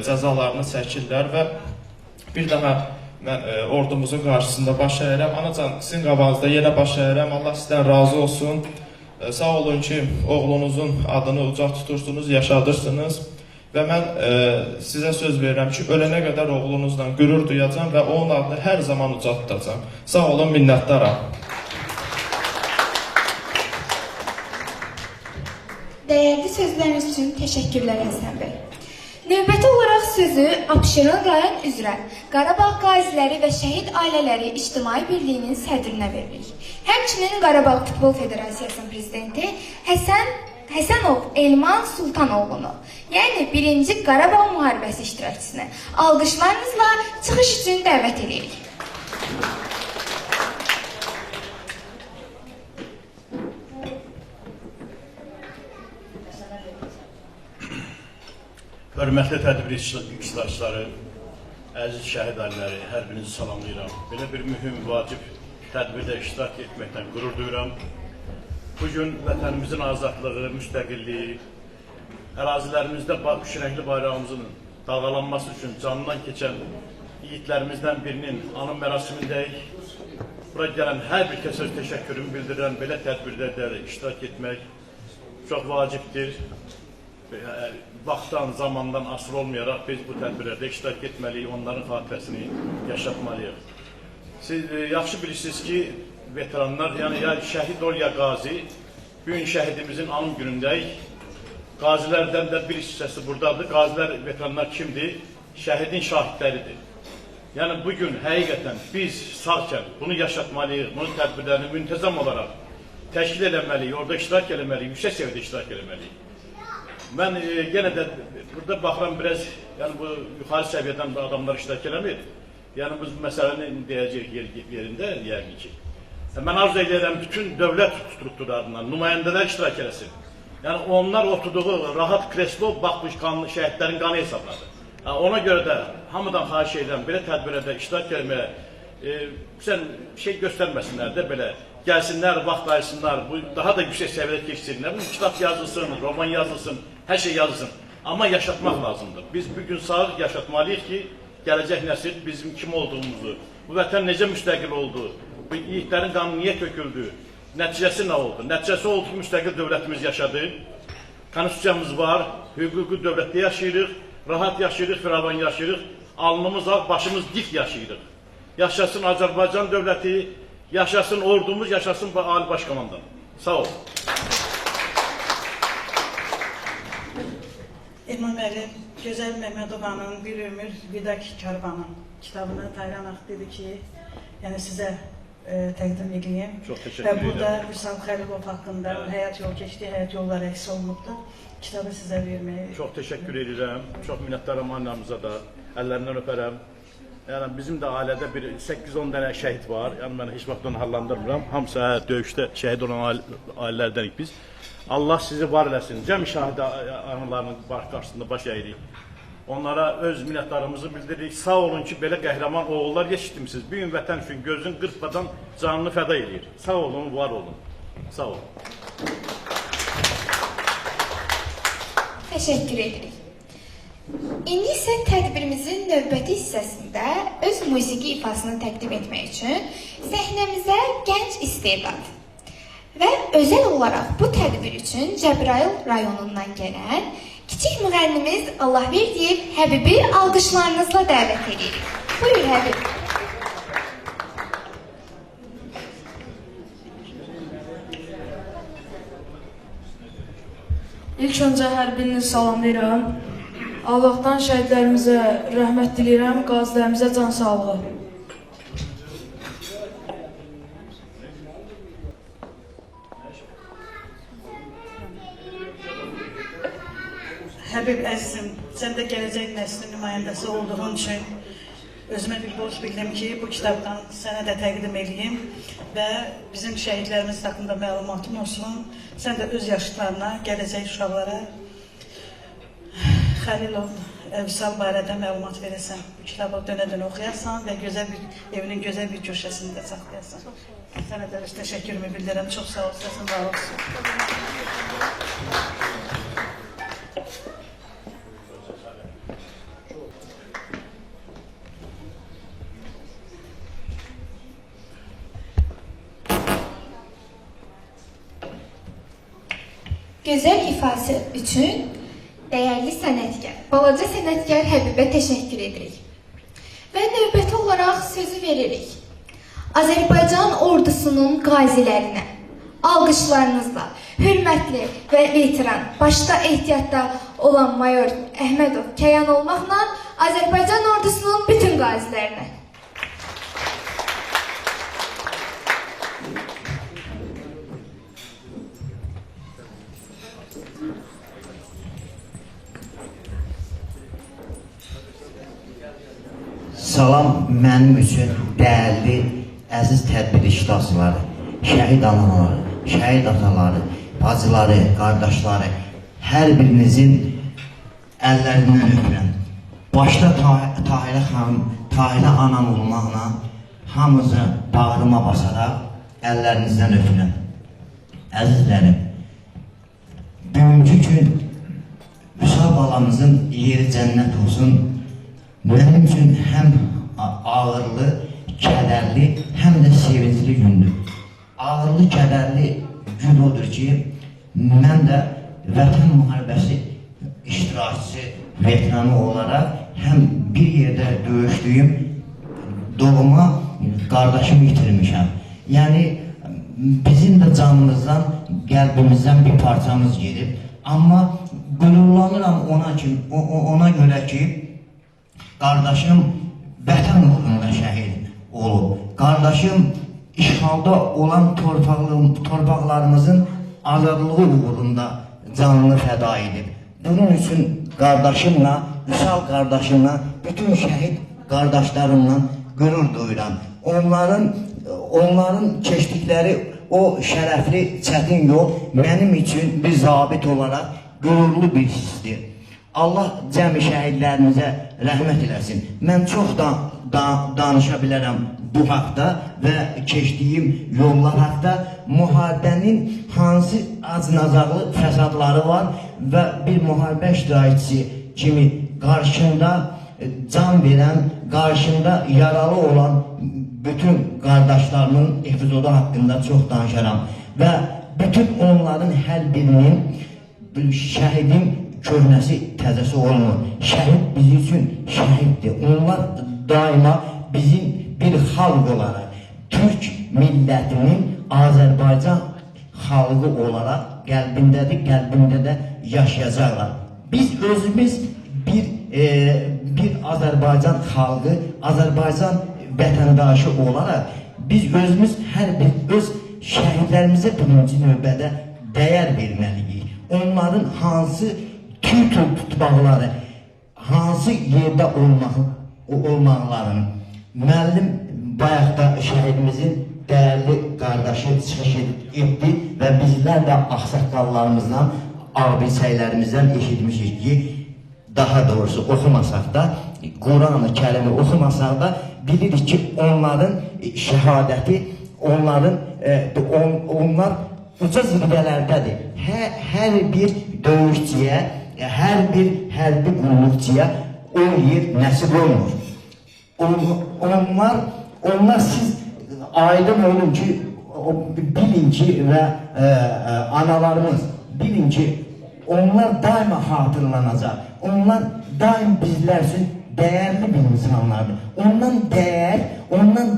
cəzalarını çəkirlər və bir daha mən ordumuzun qarşısında baş əyirəm. Anacan, sizin qabağınızda yenə baş əyirəm, Allah sizdən razı olsun. Sağ olun ki, oğlunuzun adını ucaq tutursunuz, yaşadırsınız və mən sizə söz verirəm ki, ölənə qədər oğlunuzla qürur duyacam və onun adını hər zaman ucaq tutacam. Sağ olun, minnətdaram. Dəyərli sözləriniz üçün təşəkkürlər Həsən bəy. Növbəti olaraq sözü Abşeron rayon üzrə Qarabağ qaziləri və şəhid ailələri İctimai Birliyinin sədrinə verilir. Həmçinin Qarabağ Futbol Federasiyasının prezidenti Həsənov Elman Sultanoğlunu, yəni 1-ci Qarabağ müharibəsi iştirakçısını alqışlarınızla çıxış üçün dəvət edirik. Hörmətli tədbir iştirakçıları, əziz şəhid ailələri, hər birinizi salamlayıram. Belə bir mühüm, vacib tədbirdə iştirak etməkdən qürur duyuram. Bugün vətənimizin azadlığı, müstəqilliyi, ərazilərimizdə şirəkli bayrağımızın dalğalanması üçün canından keçən yiğitlərimizdən birinin anım mərasimindəyik. Bura gələn hər bir kəsə təşəkkürümü bildirirəm. Belə tədbirlərdə iştirak etmək çox vacibdir. Vaxtdan, zamandan asılı olmayaraq biz bu tədbirlərdə iştirak etməliyik, onların xatirəsini yaşatmalıyıq. Siz yaxşı bilirsiniz ki, veteranlar, yəni ya şəhid ol ya qazi, bugün şəhidimizin anım günündəyik. Qazilərdən də bir hissəsi buradadır. Qazilər, veteranlar kimdir? Şəhidin şahidləridir. Yəni bugün həqiqətən biz sağkən bunu yaşatmalıyıq, bunun tədbirlərini müntəzəm olaraq təşkil eləməliyik, orada iştirak eləməliyik, yüksək səviyyədə iştirak eləməliyik. Mən yenə də burada baxıram biraz, yəni bu yuxarı səviyyədən adamlar iştirak eləmir. Yəni biz məsələni deyəcək yerində yəqin ki. Mən arzu edirəm bütün dövlət strukturlarından nümayəndələr iştirak eləsin. Yəni onlar oturduğu rahat kreslo baxmış şəhidlərin qanı hesabladır. Ona görə də hamıdan xahiş edirəm belə tədbirlərdə iştirak etməyə şey göstərməsinlər də belə. Gəlsinlər, vaxt ayırsınlar, bu daha da yüksək səviyyədə keçsinlər. Bu kitab yazılsın, roman yazılsın, hər şey yazılsın. Amma yaşatmaq lazımdır. Biz bugün sağ yaşatmalıyıq ki, gələcək nəsil bizim kim olduğumuzu, bu vətən necə müstəqil oldu, bu yiğitlərin qanı niyə töküldü, nəticəsi nə oldu? Nəticəsi oldu ki, müstəqil dövlətimiz yaşadı, konstitusiyamız var, hüquqi dövlətdə yaşayırıq, rahat yaşayırıq, firavan yaşayırıq, alnımız ağ, başımız dik yaşayırıq. Yaşasın Azərbaycan dövləti, yaşasın ordumuz, yaşasın Ali Baş Komandan. Sağ olun. İlham müəllim, Gözəl Məmmədovanın Bir Ömür Vida Karvanı kitabını Tayran Ax dedi ki, yəni sizə təqdim edeyim. Çox təşəkkür Və edirəm. burada Vüsal Xəlilov haqqında həyat yol keçdi, həyat yolları əks olunubdur. Kitabı sizə verməyi. Çox təşəkkür edirəm. Çox minnətdaram annamıza da. Əllərindən öpərəm. Yəni bizim də ailədə bir 8-10 dənə şəhid var. Yəni mən heç vaxt onu hallandırmıram. Hamısı döyüşdə şəhid olan ailələrdenik biz. Allah sizi var eləsin. Cəm şəhid analarının qarşısında baş əyirik. Onlara öz minnətdarımızı bildiririk. Sağ olun ki, belə qəhrəman oğullar yetişdirmisiniz. Bir gün vətən üçün gözün qırpmadan canını fəda edir. Sağ olun, var olun. Sağ olun. Təşəkkür edirik. İndi isə tədbirimizin növbəti hissəsində öz musiqi ifasını təqdim etmək üçün səhnəmizə gənc istedad və özəl olaraq bu tədbir üçün Cəbrayıl rayonundan gələn kiçik müğənnimiz Allahverdiyev Həbibi alqışlarınızla dəvət edirik. Buyur Həbib. İlk öncə hər birinizi salamlayıram. Allahdan şəhidlərimizə rəhmət diləyirəm, qazilərimizə can sağlığı. Həbib əzizim, sən də gələcək nəslin nümayəndəsi olduğun üçün özümə bir borc bildim ki, bu kitabdan sənə də təqdim edeyim və bizim şəhidlərimiz haqqında məlumatım olsun. Sən də öz yaşlarına, gələcək uşaqlara Xəlilov, Vüsal barədə məlumat verəsən. Bu kitabı dönə-dönə oxuyasan və evinin gözəl bir köşəsində saxlayasan. Sənə də öz təşəkkürümü bildirəm. Çox sağ ol, səsin var olsun. Gözəl ifası üçün dəyərli sənətkar, balaca sənətkar Həbibə təşəkkür edirik. Və növbəti olaraq sözü veririk. Azərbaycan ordusunun qazilərinə alqışlarınızla hörmətli və veteran, başda ehtiyatda olan mayor Əhmədov Kəyan olmaqla Azərbaycan ordusunun bütün qazilərinə. Salam mənim üçün dəyərli, əziz tədbir iştirakçıları, şəhid anaları, şəhid ataları, bacıları, qardaşları, hər birinizin əllərindən öpürəm. Başda Tahirə xanım, Tahirə anam olmaqla hamınızı bağrıma basaraq əllərinizdən öpürəm. Əzizlərim, bugünkü gün Vüsal balamızın yeri cənnət olsun. Mənim üçün həm ağırlı, kədərli, həm də sevincli gündür. Ağırlı, kədərli gün odur ki, mən də Vətən müharibəsi iştirakçısı, veteranı olaraq həm bir yerdə döyüşdüyüm doğuma qardaşımı itirmişəm. Yəni, bizim də canımızdan, qəlbimizdən bir parçamız gedib. Amma qürurlanıram ona görə ki, qardaşım vətən uğrunda şəhid olub. Qardaşım işğalda olan torpaqlarımızın azadlığı uğrunda canını fəda edib. Bunun üçün qardaşımla, Vüsal qardaşımla, bütün şəhid qardaşlarımla qürur duyuram. Onların keçdikləri o şərəfli, çətin yol mənim üçün bir zabit olaraq qürurlu bir hissdir. Allah cəmi şəhidlərimizə rəhmət eləsin. Mən çox danışa bilərəm bu haqda və keçdiyim yollar haqda. Müharibənin hansı acınacaqlı fəsadları var və bir müharibə iştirakçısı kimi qarşında can verən, qarşında yaralı olan bütün qardaşlarımın epizodu haqqında çox danışaram. Və bütün onların hər birinin şəhidin köhnəsi təzəsi olmur. Şəhid bizim üçün şəhiddir. Onlar daima bizim bir xalq olaraq, Türk millətinin Azərbaycan xalqı olaraq qəlbindədir, qəlbində də yaşayacaqlar. Biz özümüz bir Azərbaycan xalqı, Azərbaycan vətəndaşı olaraq biz özümüz hər bir öz şəhidlərimizə birinci növbədə dəyər verməliyik. Onların hansı tutmaqları, hansı yerdə olmaqlarını. Müəllim bayaqda şəhidimizin dəyərli qardaşı çıxış etdi və bizlər də ağsaqqallarımızdan, abisəylərimizdən eşitmişik ki, daha doğrusu oxumasaq da, Quran-ı Kərimi oxumasaq da bilirik ki, onların şəhadəti, onlar uca zirvələrdədir. Hər bir döyüşçiyə, hər bir hərbi qulluqçuya o yer nəsib olmur. Onlar siz aydın olun ki, bilin ki və analarımız bilin ki, onlar daima hatırlanacaq. Onlar daim bizlər üçün dəyərli bir insanlardır. Ondan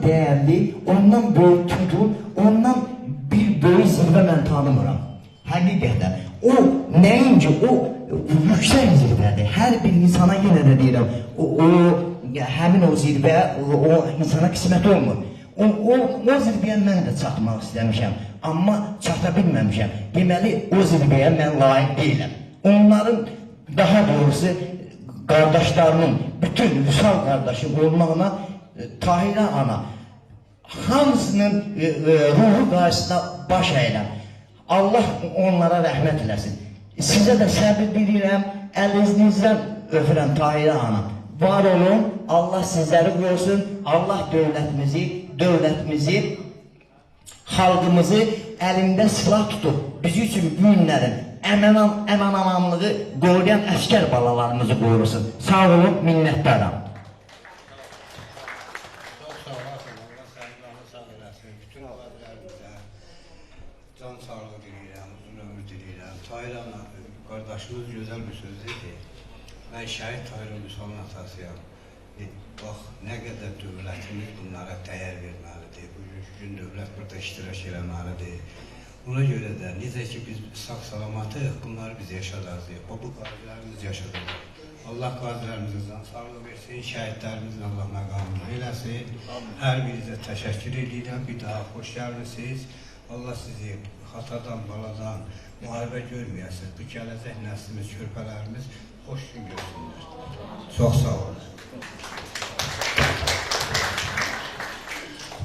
dəyərli, ondan böyük tutur, ondan bir böyük zirvə mən tanımıram. Həqiqətən. O nəinki, o yüksək zirvədir. Hər bir insana yenə də deyirəm, həmin o zirvə, o insana qismət olmur. O zirvəyə mən də çatmaq istəmişəm, amma çata bilməmişəm. Deməli, o zirvəyə mən layiq deyiləm. Onların, daha doğrusu, qardaşlarının, bütün Vüsal qardaşım olmağına, Tahirə ana, hamısının ruhu qarşısında baş əyləm. Allah onlara rəhmət eləsin. Sizə də səbir diləyirəm, əlinizdən öpürəm Tahirə ana. Var olun, Allah sizləri qorusun, Allah dövlətimizi, xalqımızı əlində silah tutub, bizi üçün bu günlərin əmanamlığı qoruyan əskər balalarımızı qorusun. Sağ olun, minnətdaram. Çox sağ olasın, Allah səhiyyanı sağ eləsin. Bütün ağabeylərimizə can sağlığı diləyirəm, uzun ömür diləyirəm. Tahir ana, qardaşımız gözəl bir söz dedi. Mən şəhid Tahir Vüsalın atasıyam. Bax, nə qədər dövlətimiz bunlara dəyər verməlidir. Bugünkü gün dövlət burada iştirak eləməlidir. Ona görə də necə ki biz sağ-salamatıq, bunları biz yaşadacağıq. Bu qazilərimiz yaşadacaq. Allah qazilərimizə can sağlığı versin, şəhidlərimizin Allah məqamını eləsin. Hər birinizə təşəkkür edirəm, bir daha xoş gəlmişsiniz. Allah sizi xatadan, baladan müharibə görməyəsiniz. Bu gələcək nəslimiz, körpələrimiz xoş gün görsünlər. Çox sağ olun.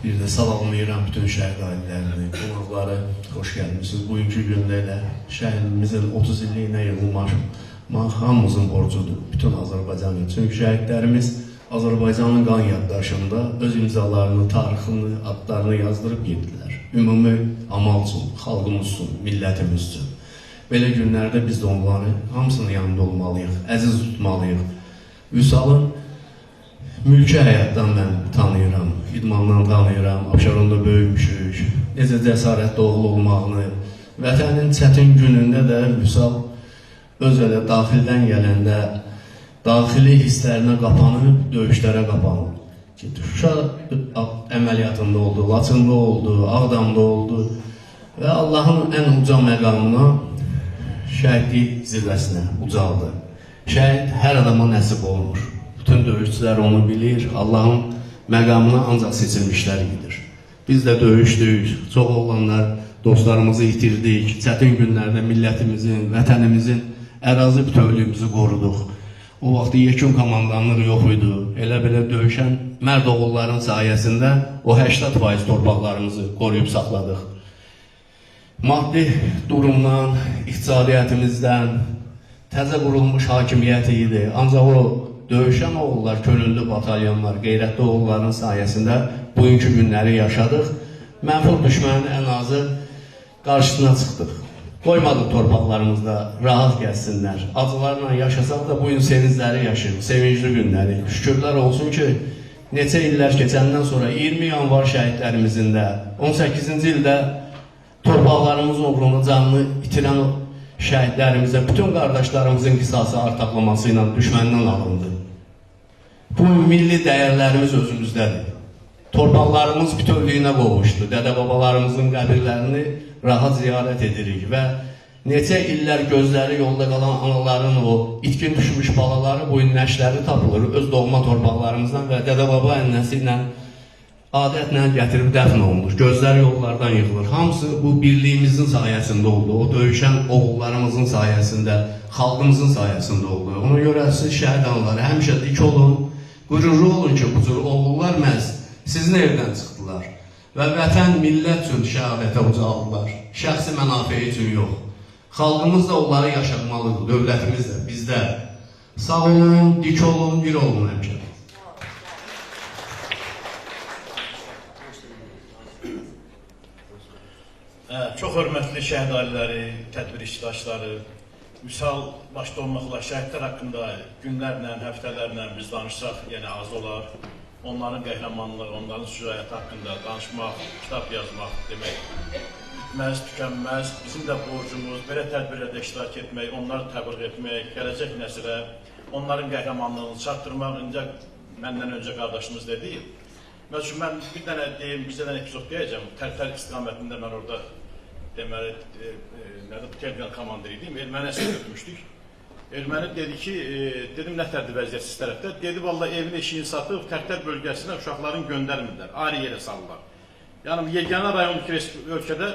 Bir də salamlayıram bütün şəhid ailələrini, qonaqları, xoş gəlmişsiniz. Bugünkü gündə elə şəhidimizin 30 illiyinə yığılmaq hamımızın borcudur, bütün Azərbaycan üçün. Çünki şəhidlərimiz Azərbaycanın qan yaddaşında öz imzalarını, tarixini, adlarını yazdırıb gedilər. Ümumi amal üçün, xalqımız üçün, millətimiz üçün. Belə günlərdə biz də onları hamısının yanında olmalıyıq, əziz tutmalıyıq. Vüsalın mülki həyatdan mən tanıyıram, idmandan tanıyıram, Abşeronda böyümüşük, necə cəsarətli oğul olmağını, vətənin çətin günündə də Vüsal öz elə daxildən gələndə daxili hisslərinə qapanıb, döyüşlərə qapanıb. Şuşa əməliyyatında oldu, Laçında oldu, Ağdamda oldu və Allahın ən uca məqamına, şəhidlik zirvəsinə ucaldı. Şəhid hər adama nəsib olmur. Bütün döyüşçülər onu bilir, Allahın məqamına ancaq seçilmişlər gedir. Biz də döyüşdük, çox oğlanlar dostlarımızı itirdik, çətin günlərdə millətimizin, vətənimizin ərazi bütövlüyümüzü qoruduq. O vaxt yekun komandanlıq yox idi. Elə belə döyüşən mərd oğulların sayəsində o 80% torpaqlarımızı qoruyub saxladıq. Maddi durumdan, iqtisadiyyətimizdən, təzə qurulmuş hakimiyyəti idi. Ancaq o döyüşən oğullar, könüllü batalyonlar, qeyrətli oğulların sayəsində bugünkü günləri yaşadıq. Mənfur düşmənin ən azı qarşısına çıxdıq. Qoymadıq torpaqlarımızda rahat gəlsinlər. Acılarla yaşasaq da bugün sevincləri yaşayırıq, sevincli günləri. Şükürlər olsun ki, neçə illər keçəndən sonra 20 yanvar şəhidlərimizin də, 18-ci ildə torpaqlarımız uğrunda canını itirən şəhidlərimizə, bütün qardaşlarımızın qisası artaqlaması ilə düşməndən alındı. Bu milli dəyərlərimiz özümüzdədir. torpaqlarımız bütövlüyünə qovuşdu. Dədə-babalarımızın qəbirlərini rahat ziyarət edirik və neçə illər gözləri yolda qalan anaların o itkin düşmüş balaları boyun nəşləri tapılır öz doğma torpaqlarımızdan və dədə-baba ənənəsi ilə adətlə gətirib dəfn olunur. Gözlər yollardan yığılır. Hamısı bu birliyimizin sayəsində oldu. O döyüşən oğullarımızın sayəsində, xalqımızın sayəsində oldu. Ona görə siz şəhid anaları həmişə dik olun, qürurlu olun ki, bu cür oğullar məhz sizin evdən çıxdılar və vətən, millət üçün şəhadətə ucaldılar. Şəxsi mənafe üçün yox. Xalqımız da onları yaşatmalıdır, dövlətimiz də, bizdə. Sağ olun, dik olun, bir olun həmişə. Çox hörmətli şəhid ailələri, tədbir iştirakçıları, misal başda olmaqla şəhidlər haqqında günlərlə, həftələrlə biz danışsaq, yəni az olar. Onların qəhrəmanlığı, onların şücaəti haqqında danışmaq, kitab yazmaq demək bitməz, tükənməz. Bizim də borcumuz belə tədbirlərdə iştirak etmək, onları təbliğ etmək, gələcək nəsilə onların qəhrəmanlığını çatdırmaq. Məndən öncə qardaşımız dedi. Məsələn, mən bir dənə deyim, bir dənə epizod deyəcəm. Tərtər istiqamətində mən orada deməli, Telegram komandiri idim, erməni əsir götürmüşdük. Erməni dedi ki, dedim, nətərdir vəziyyət siz tərəfdə? Dedi, vallahi evin eşiğini satıb, Tərtər bölgəsinə uşaqların göndərmirlər, ayrı yerə salırlar. Yəni, yeganə rayon ölkədə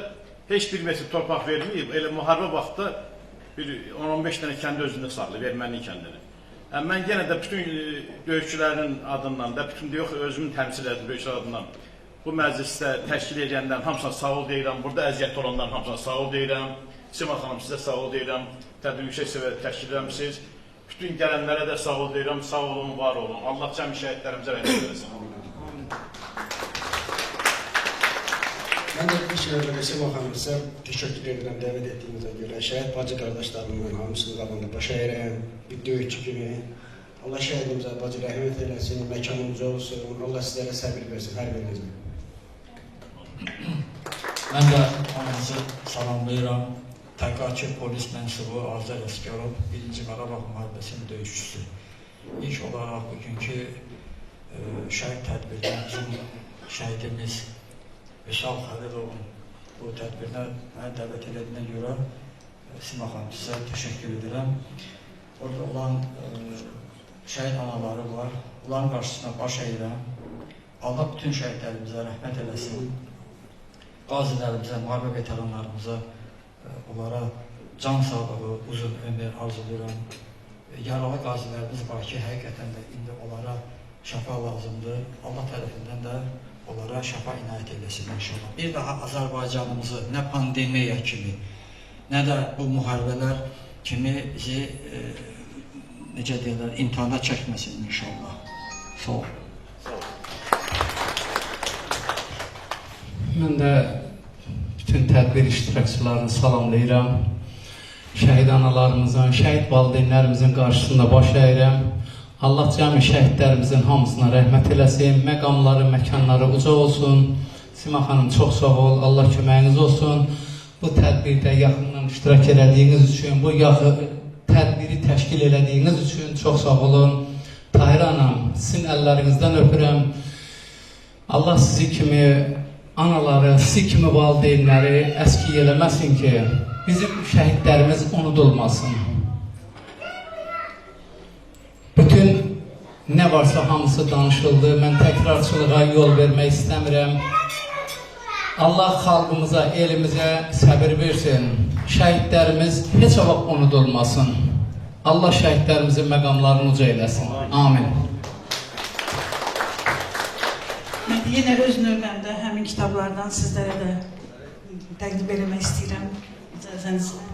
heç bir metr torpaq verməyib, elə müharibə vaxtda 10-15 dənə kəndi özündə salıb, erməni kəndini. Mən yenə də bütün döyüşçülərin adından da, bütün yox, özümün təmsil edim döyüşçülər adından bu məclisdə təşkil edənlərin hamısına sağ ol deyirəm, burada əziyyətli olanların hamısına sağ ol deyirəm. Sima xanım, sizə sağ ol deyirəm, tədbir yüksək səviyyədə təşkil edəmişsiniz. Bütün gələnlərə də sağ ol deyirəm, sağ olun, var olun. Allah cəmi şəhidlərimizə rəhmət eləsin. Mən də bir şey Sima xanım, sizə təşəkkür edirəm dəvət etdiyinizə görə. Şəhid bacı qardaşlarımın hamısının qabında baş əyirəm, bir döyüşçü kimi. Allah şəhidimizə bacı rəhmət eləsin, məkanımız olsun, Allah sizlərə səbir versin, hər birinizə. Mən də anınızı salamlayıram. Təqaçı polis mənsubu Azər Əsgərov, 1-ci Qarabağ müharibəsinin döyüşçüsü. İlk olaraq bugünkü şəhid tədbirində bizim şəhidimiz Vüsal Xəlilovun bu tədbirinə mənə dəvət edildiğinə görə Sima xanım, sizə təşəkkür edirəm. Orada olan şəhid anaları var, onların qarşısına baş əyirəm. Allah bütün şəhidlərimizə rəhmət eləsin. Qazilərimizə, müharibə veteranlarımıza, onlara can sağlığı, uzun ömür arzulayıram. Yaralı qazilərimiz var ki, həqiqətən də indi onlara şəfa lazımdır. Allah tərəfindən də onlara şəfa inayət eləsin inşallah. Bir daha Azərbaycanımızı nə pandemiya kimi, nə də bu müharibələr kimi bizi, necə deyirlər, imtihana çəkməsin inşallah. Sağ olun. Mən də bütün tədbir iştirakçılarını salamlayıram. Şəhid analarımızın, şəhid valideynlərimizin qarşısında baş əyirəm. Allah cəmi şəhidlərimizin hamısına rəhmət eləsin, məqamları, məkanları uca olsun. Sima xanım, çox sağ ol, Allah köməyiniz olsun. Bu tədbirdə yaxından iştirak elədiyiniz üçün, bu tədbiri təşkil elədiyiniz üçün çox sağ olun. Tahir anam, sizin əllərinizdən öpürəm. Allah sizi kimi anaları, sizi kimi valideynləri əskiy eləməsin ki, bizim şəhidlərimiz unudulmasın. Bütün nə varsa hamısı danışıldı, mən təkrarçılığa yol vermək istəmirəm. Allah xalqımıza, elimizə səbir versin. Şəhidlərimiz heç vaxt unudulmasın. Allah şəhidlərimizin məqamlarını uca eləsin. Amin. Yenə öz növbəmdə həmin kitablardan sizlərə də təqdim eləmək istəyirəm. İcazənizlə.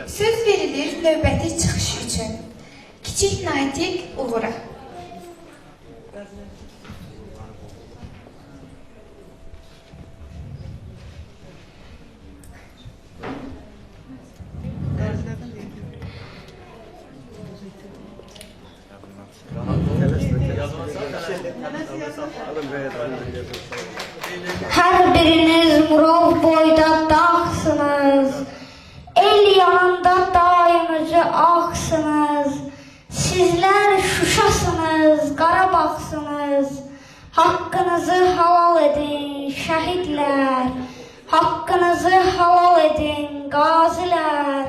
Söz verilir növbəti çıxış üçün. Kiçik Natiq Uğur'a. Hər biriniz Murov haksınız. Hakkınızı halal edin şehitler. Hakkınızı halal edin gaziler.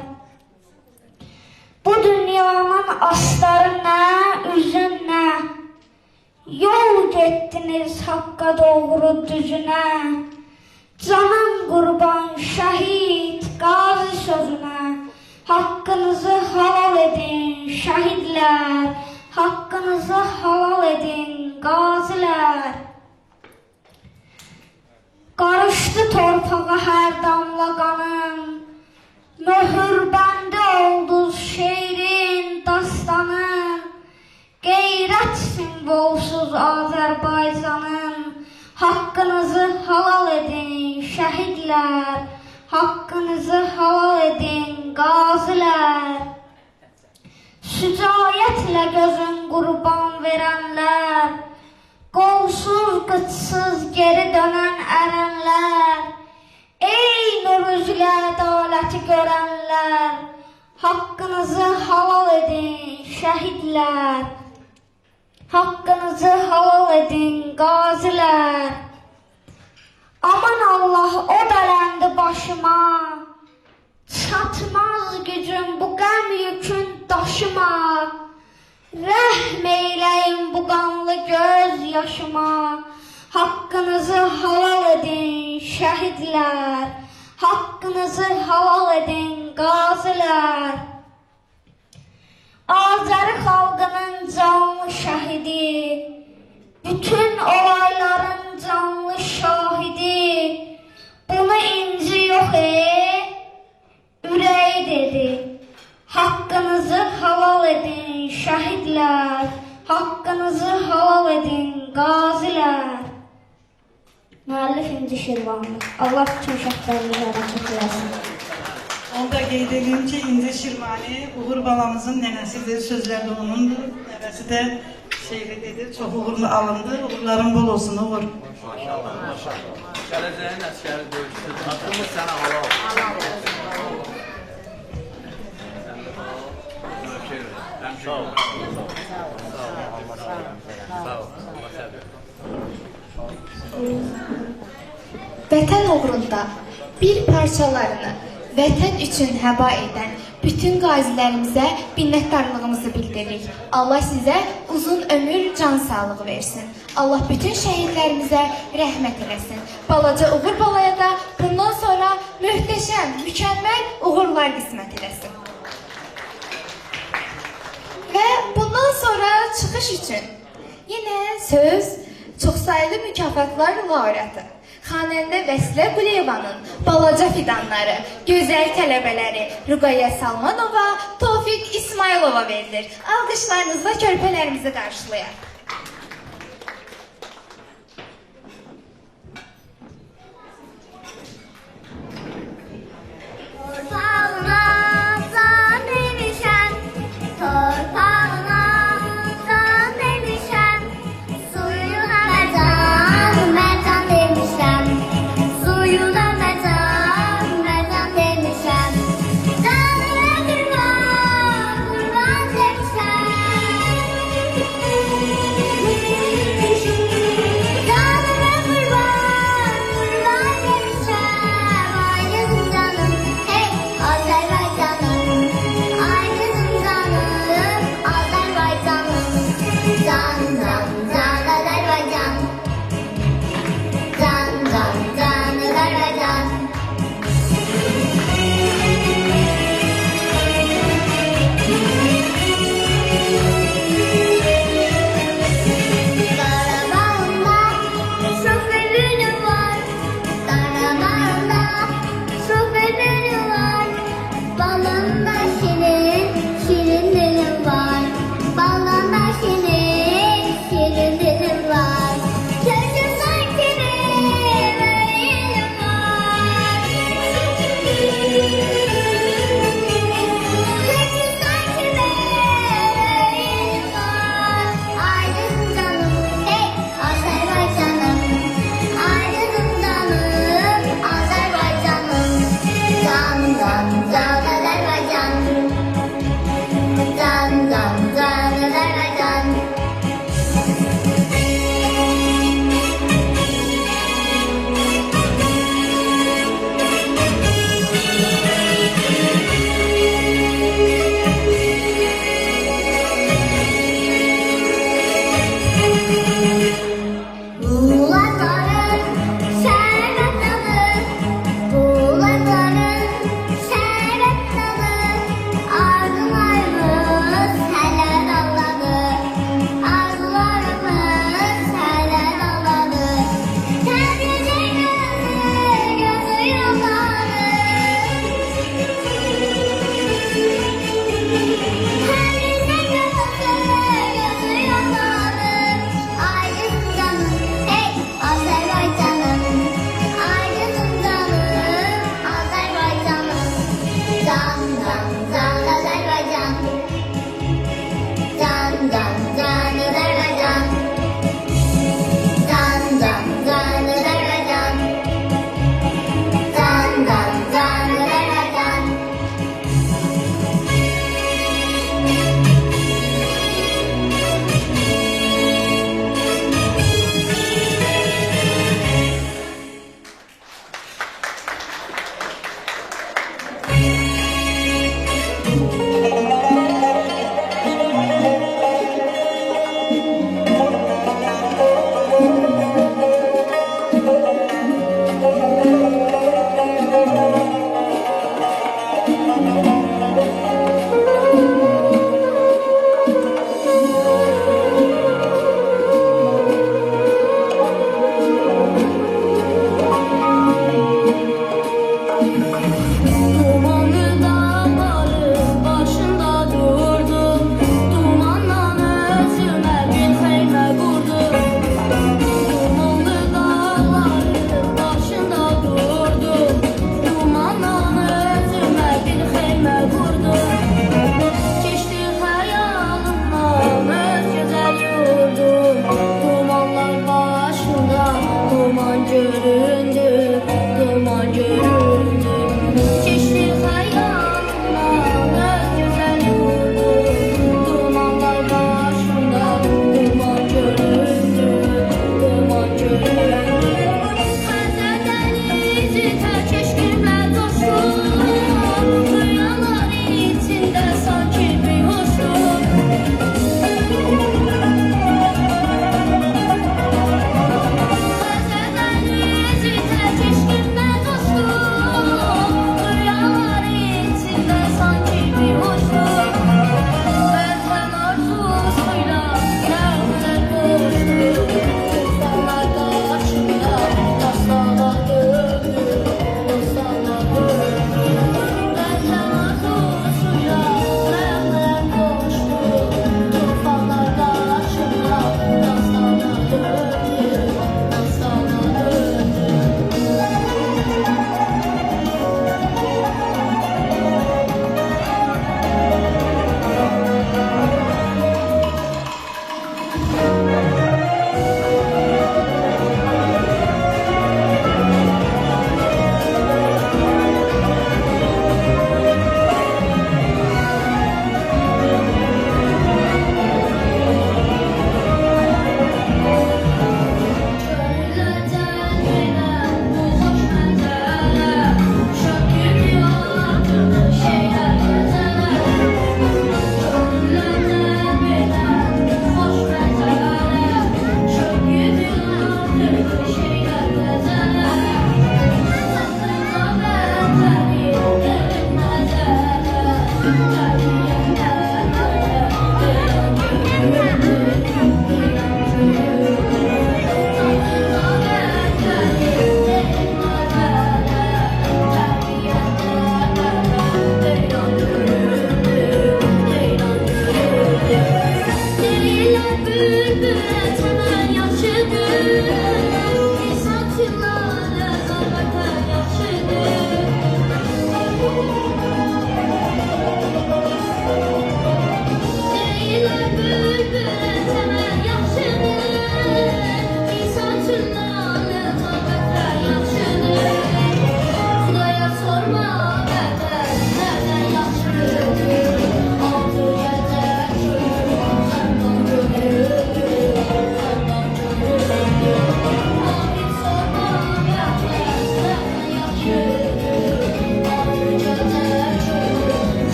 Bu dünyanın astarı ne, üzün ne? Yol gettiniz hakka doğru düzüne. Canım kurban şehit gazi sözüne. Hakkınızı halal edin şehitler. Hakkınızı halal edin gaziler. Karıştı torpağa her damla kanım. Möhür bende oldu şehrin dastanım. Gayret simbolsuz Azerbaycanım. Hakkınızı halal edin şehitler. Hakkınızı halal edin gaziler. Sücayetle gözün kurban verenler. Kolsuz gıtsız geri dönen erenler. Ey nur üzlü adaleti görenler. Hakkınızı halal edin şehitler. Hakkınızı halal edin gaziler. Aman Allah o delendi başıma. Çatmaz gücüm bu gəm yükün daşıma. Rəhm eyləyin bu qanlı göz yaşıma. Hakkınızı halal edin şehitler. Hakkınızı halal edin gaziler. Azeri halkının canlı şahidi. Bütün olayların canlı şahidi. Buna inci yok Ürey dedi. Hakkınızı halal edin şehitler. Hakkınızı halal edin gaziler. Müellif İnci Şirvanlı. Allah bütün şəhətlərini rəhmət eylesin. Onda qeyd edeyim ki, İnci Şirvani Uğur balamızın nənəsidir, sözləri onundur. Nəvəsi də şeiridir, çox uğurlu alındı. Uğurların bol olsun Uğur. Maşallah, maşallah. Gələcəyin əskəri döyüşdür. Atımız sənə halal. Sağ ol. Sağ ol. Vətən uğrunda bir parçalarını vətən üçün həba edən bütün qazilərimizə minnətdarlığımızı bildiririk. Allah sizə uzun ömür, can sağlığı versin. Allah bütün şəhidlərimizə rəhmət eləsin. Balaca Uğur balaya da bundan sonra möhtəşəm, mükəmməl uğurlar qismət eləsin. Və bundan sonra çıxış üçün yenə söz çoxsaylı mükafatlar laureatı. Xanəndə Vəsilə Quliyevanın balaca fidanları, gözəl tələbələri Rüqayyə Salmanova, Tofiq İsmailova verilir. Alqışlarınızla körpələrimizi qarşılayaq.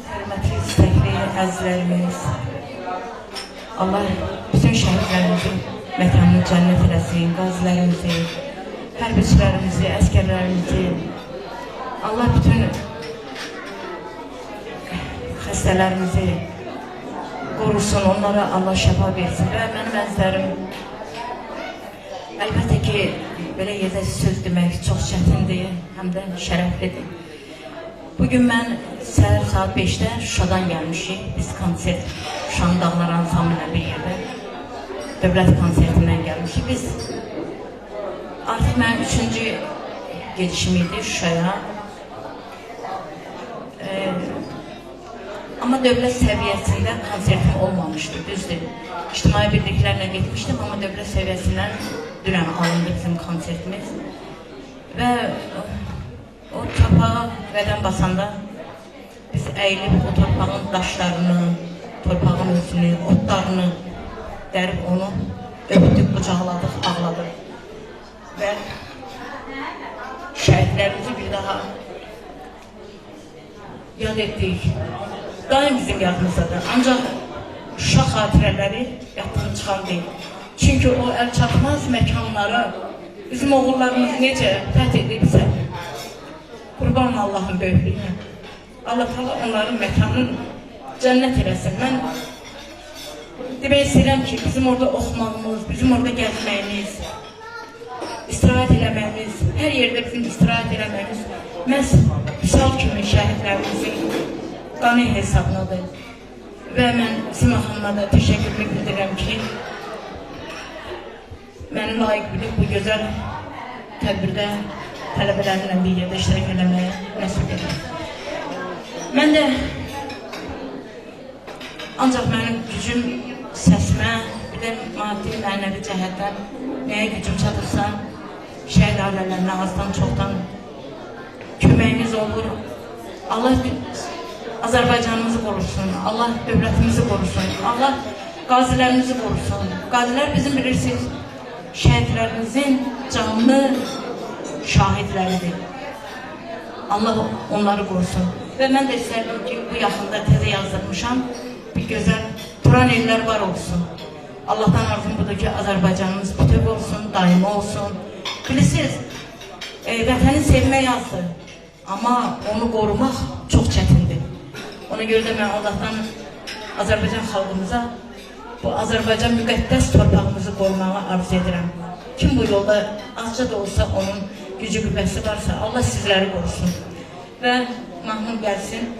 Hörmətli istəkli əzizlərimiz, Allah bütün şəhidlərimizin məkanını cənnət eləsin, qazilərimizi, hərbiçilərimizi, əskərlərimizi, Allah bütün xəstələrimizi qorusun, onlara Allah şəfa versin və mənim əzizlərim, əlbəttə ki, belə yerdə söz demək çox çətindir, həm də şərəflidir. Bugün mən səhər saat 5-də Şuşadan gəlmişik, biz konsert, Şuşanın Dağlar Ansamblı bir yerdə, dövlət konsertindən gəlmişik. Biz artıq mənim 3-cü gedişim idi Şuşaya. Amma dövlət səviyyəsində konsertim olmamışdı, düzdür. İctimai birliklərlə getmişdim, amma dövlət səviyyəsindən dünən alındı bizim konsertimiz. Və o torpağa qədəm basanda biz əyilib o torpağın daşlarını, torpağın özünü, otlarını dərib onu öpdük, qucaqladıq, ağladıq. Və şəhidlərimizi bir daha yad etdik. Daim bizim yadımızdadır. Ancaq Şuşa xatirələri yaddan çıxan deyil. Çünki o əlçatmaz məkanlara bizim oğullarımız necə fəth edibsə, qurban Allahın böyüklüyünə. Allah təala onların məkanını cənnət eləsin. Mən demək istəyirəm ki, bizim orada oxumağımız, bizim orada gəzməyimiz, istirahət eləməyimiz, hər yerdə bizim istirahət eləməyimiz məhz misal kimi şəhidlərimizin qanı hesabınadır. Və mən Sima xanıma da təşəkkürlük bildirirəm ki, məni layiq bilib bu gözəl tədbirdə tələbələrlə bir yerdə iştirak eləməyə nəsib edir. Mən də ancaq mənim gücüm səsimə, bir də maddi, mənəvi cəhətdən nəyə gücüm çatırsa, şəhid ailələrinə azdan çoxdan köməyimiz olur. Allah Azərbaycanımızı qorusun, Allah dövlətimizi qorusun, Allah qazilərimizi qorusun. Qazilər bizim bilirsiniz, şəhidlərimizin canlı şahidləridir. Allah onları qorusun. Və mən də istərdim ki, bu yaxında təzə yazdırmışam, bir gözəl Turan ellər var olsun. Allahdan arzum budur ki, Azərbaycanımız bütöv olsun, daimi olsun. Bilirsiniz, vətəni sevmək yazdır, amma onu qorumaq çox çətindir. Ona görə də mən Allahdan Azərbaycan xalqımıza bu Azərbaycan müqəddəs torpağımızı qorumağı arzu edirəm. Kim bu yolda azca da olsa onun gücü qüvvəsi varsa Allah sizləri qorusun. Və mahnım gəlsin.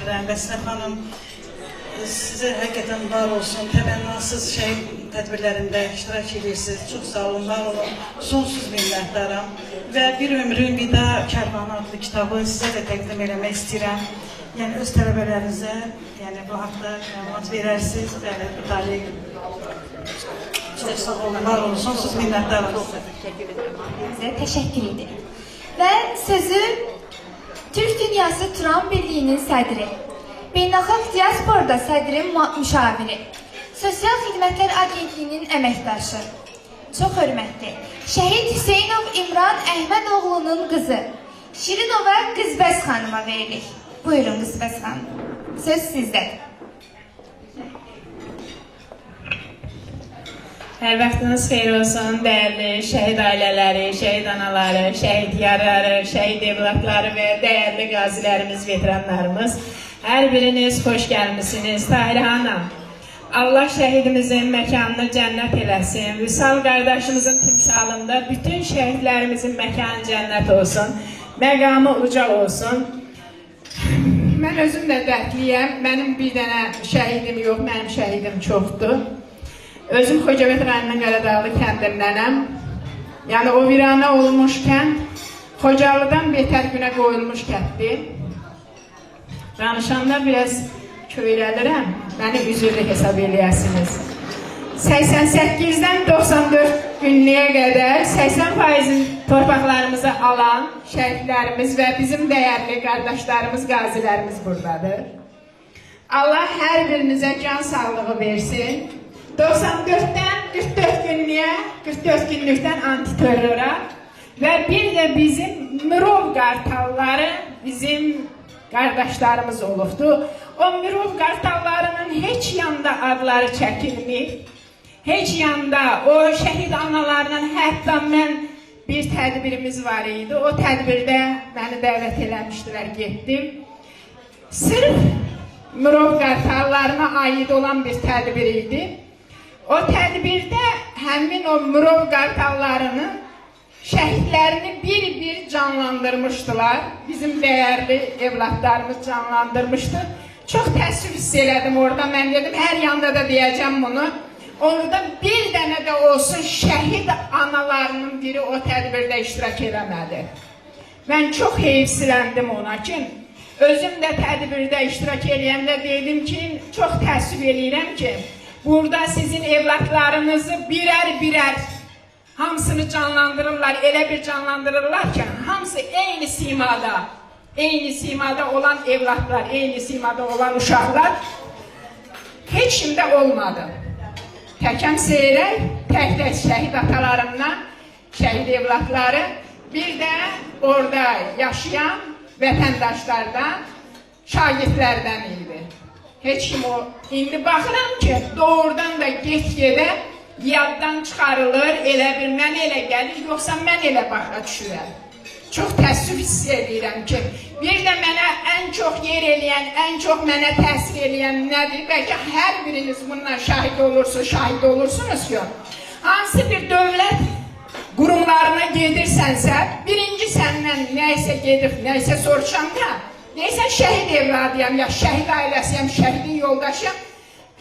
edirəm. Qəsrə xanım, sizə həqiqətən var olsun, təmənnasız tədbirlərində iştirak edirsiniz. Çox sağ olun, var olun, sonsuz minnətdaram. Və Bir ömrün vida kərvanı adlı kitabı sizə də təqdim eləmək istəyirəm. Yəni öz tələbələrinizə bu haqda məlumat verərsiniz. Bəli, bu tarih çox sağ olun, var olun, sonsuz minnətdaram. Təşəkkür edirəm. Və sözü Türk Dünyası Turan Birliyinin sədri, Beynəlxalq Diasporda sədrin müşaviri, Sosial Xidmətlər Agentliyinin əməkdaşı, çox hörmətli Şəhid Hüseynov İmran Əhmədoğlunun qızı Şirinova Qızbəz xanıma verilir. Buyurun Qızbəz xanım, söz sizdədir. Hər vaxtınız xeyir olsun, dəyərli şəhid ailələri, şəhid anaları, şəhid yarları, şəhid evlatları və dəyərli qazilərimiz, veteranlarımız. Hər biriniz xoş gəlmişsiniz. Tahirə Hanım, Allah şəhidimizin məkanını cənnət eləsin. Vüsal qardaşımızın timsalında bütün şəhidlərimizin məkanı cənnət olsun. Məqamı uca olsun. Mən özüm də dərdliyəm. Mənim bir dənə şəhidim yox, mənim şəhidim çoxdur. Özüm Xocavənd rayonunun Qaradağlı kəndindənəm. Yəni o virana olmuş kənd Xocalıdan betər günə qoyulmuş kənddir. Danışanda biraz köyləlirəm, məni üzürlü hesab eləyəsiniz. 88-dən 94 günlüyə qədər 80% torpaqlarımızı alan şəhidlərimiz və bizim dəyərli qardaşlarımız, qazilərimiz buradadır. Allah hər birinizə can sağlığı versin. 94-dən 44 günlüyə, 44 günlükdən antiterrora və bir də bizim Mirov qartalları bizim qardaşlarımız olubdu. O Mirov qartallarının heç yanda adları çəkilmir. Heç yanda o şəhid analarının hətta mən bir tədbirimiz var idi. O tədbirdə məni dəvət eləmişdilər, getdim. Sırf Mirov qartallarına aid olan bir tədbir idi. O tədbirdə həmin o Mirov qartallarını, şəhidlərini bir-bir canlandırmışdılar. Bizim dəyərli evlatlarımız canlandırmışdı. Çox təəssüf hiss elədim orada. Mən dedim, hər yanda da deyəcəm bunu. Orada bir dənə də olsun şəhid analarının biri o tədbirdə iştirak eləmədi. Mən çox heyfsiləndim ona ki, özüm də tədbirdə iştirak eləyəndə dedim ki, çox təəssüf eləyirəm ki, burada sizin evlatlarınızı birər-birər hamısını canlandırırlar, elə bir canlandırırlar ki, hamısı eyni simada olan evlatlar, eyni simada olan uşaqlar heç kimdə olmadı. Təkəm seyrək, tək-tək şəhid atalarımdan, şəhid evlatları, bir də orada yaşayan vətəndaşlardan, şagirdlərdən idi. Heç kim o, indi baxıram ki, doğrudan da get-gedə yaddan çıxarılır, elə bir mən elə gəlir, yoxsa mən elə başa düşürəm. Çox təəssüf hiss edirəm ki, bir də mənə ən çox yer eləyən, ən çox mənə təsir eləyən nədir? Bəlkə hər biriniz bundan şahid olursunuz ki, hansı bir dövlət qurumlarına gedirsənsə, birinci səndən nəysə gedib, nəysə soruşanda, nəysə şəhid evladıyam, ya şəhid ailəsiyəm, şəhidin yoldaşıyam,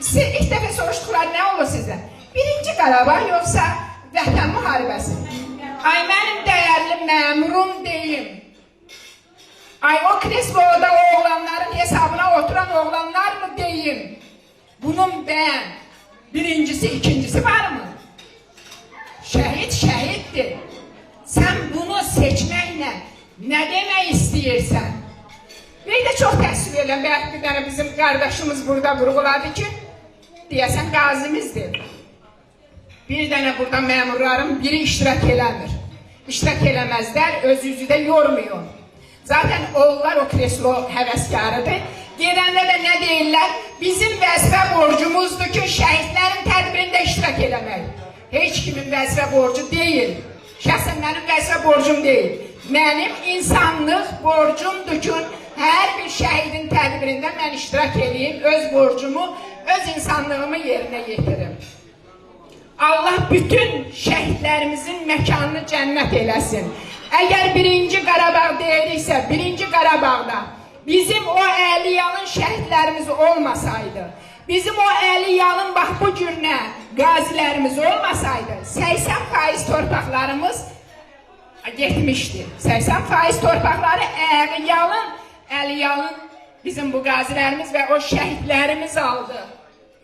siz ilk dəfə soruşduqlar, nə olur sizə? Birinci Qarabağ yoxsa Vətən müharibəsi? Ay mənim dəyərli məmurum deyim. Ay o kresloda oğlanların hesabına oturan oğlanlar mı deyim? Bunun bən birincisi, ikincisi var mı? Şəhid şəhiddir. Sən bunu seçməklə nə demək istəyirsən? Bir də çox təəssüf edirəm, bəlkə bir dənə bizim qardaşımız burada vurğuladı ki, deyəsən qazimizdir. Bir dənə burada məmurların biri iştirak eləmir. İştirak eləməzlər, özünüzü də yormuyor. Zaten onlar o kreslo həvəskarıdır. Gedəndə də nə deyirlər? Bizim vəzifə borcumuzdur ki, şəhidlərin tədbirində iştirak eləmək. Heç kimin vəzifə borcu deyil. Şəxsən mənim vəzifə borcum deyil. Mənim insanlıq borcumdur ki, hər bir şəhidin tədbirində mən iştirak edeyim, öz borcumu, öz insanlığımı yerinə yetirim. Allah bütün şəhidlərimizin məkanını cənnət eləsin. Əgər birinci Qarabağ deyiriksə, birinci Qarabağda Bizim o Əliyalın şəhidlərimiz olmasaydı, bizim o Əliyalın bax bu günə qazilərimiz olmasaydı, 80% torpaqlarımız getmişdi. 80% torpaqları Əliyalın bizim bu qazilərimiz və o şəhidlərimiz aldı.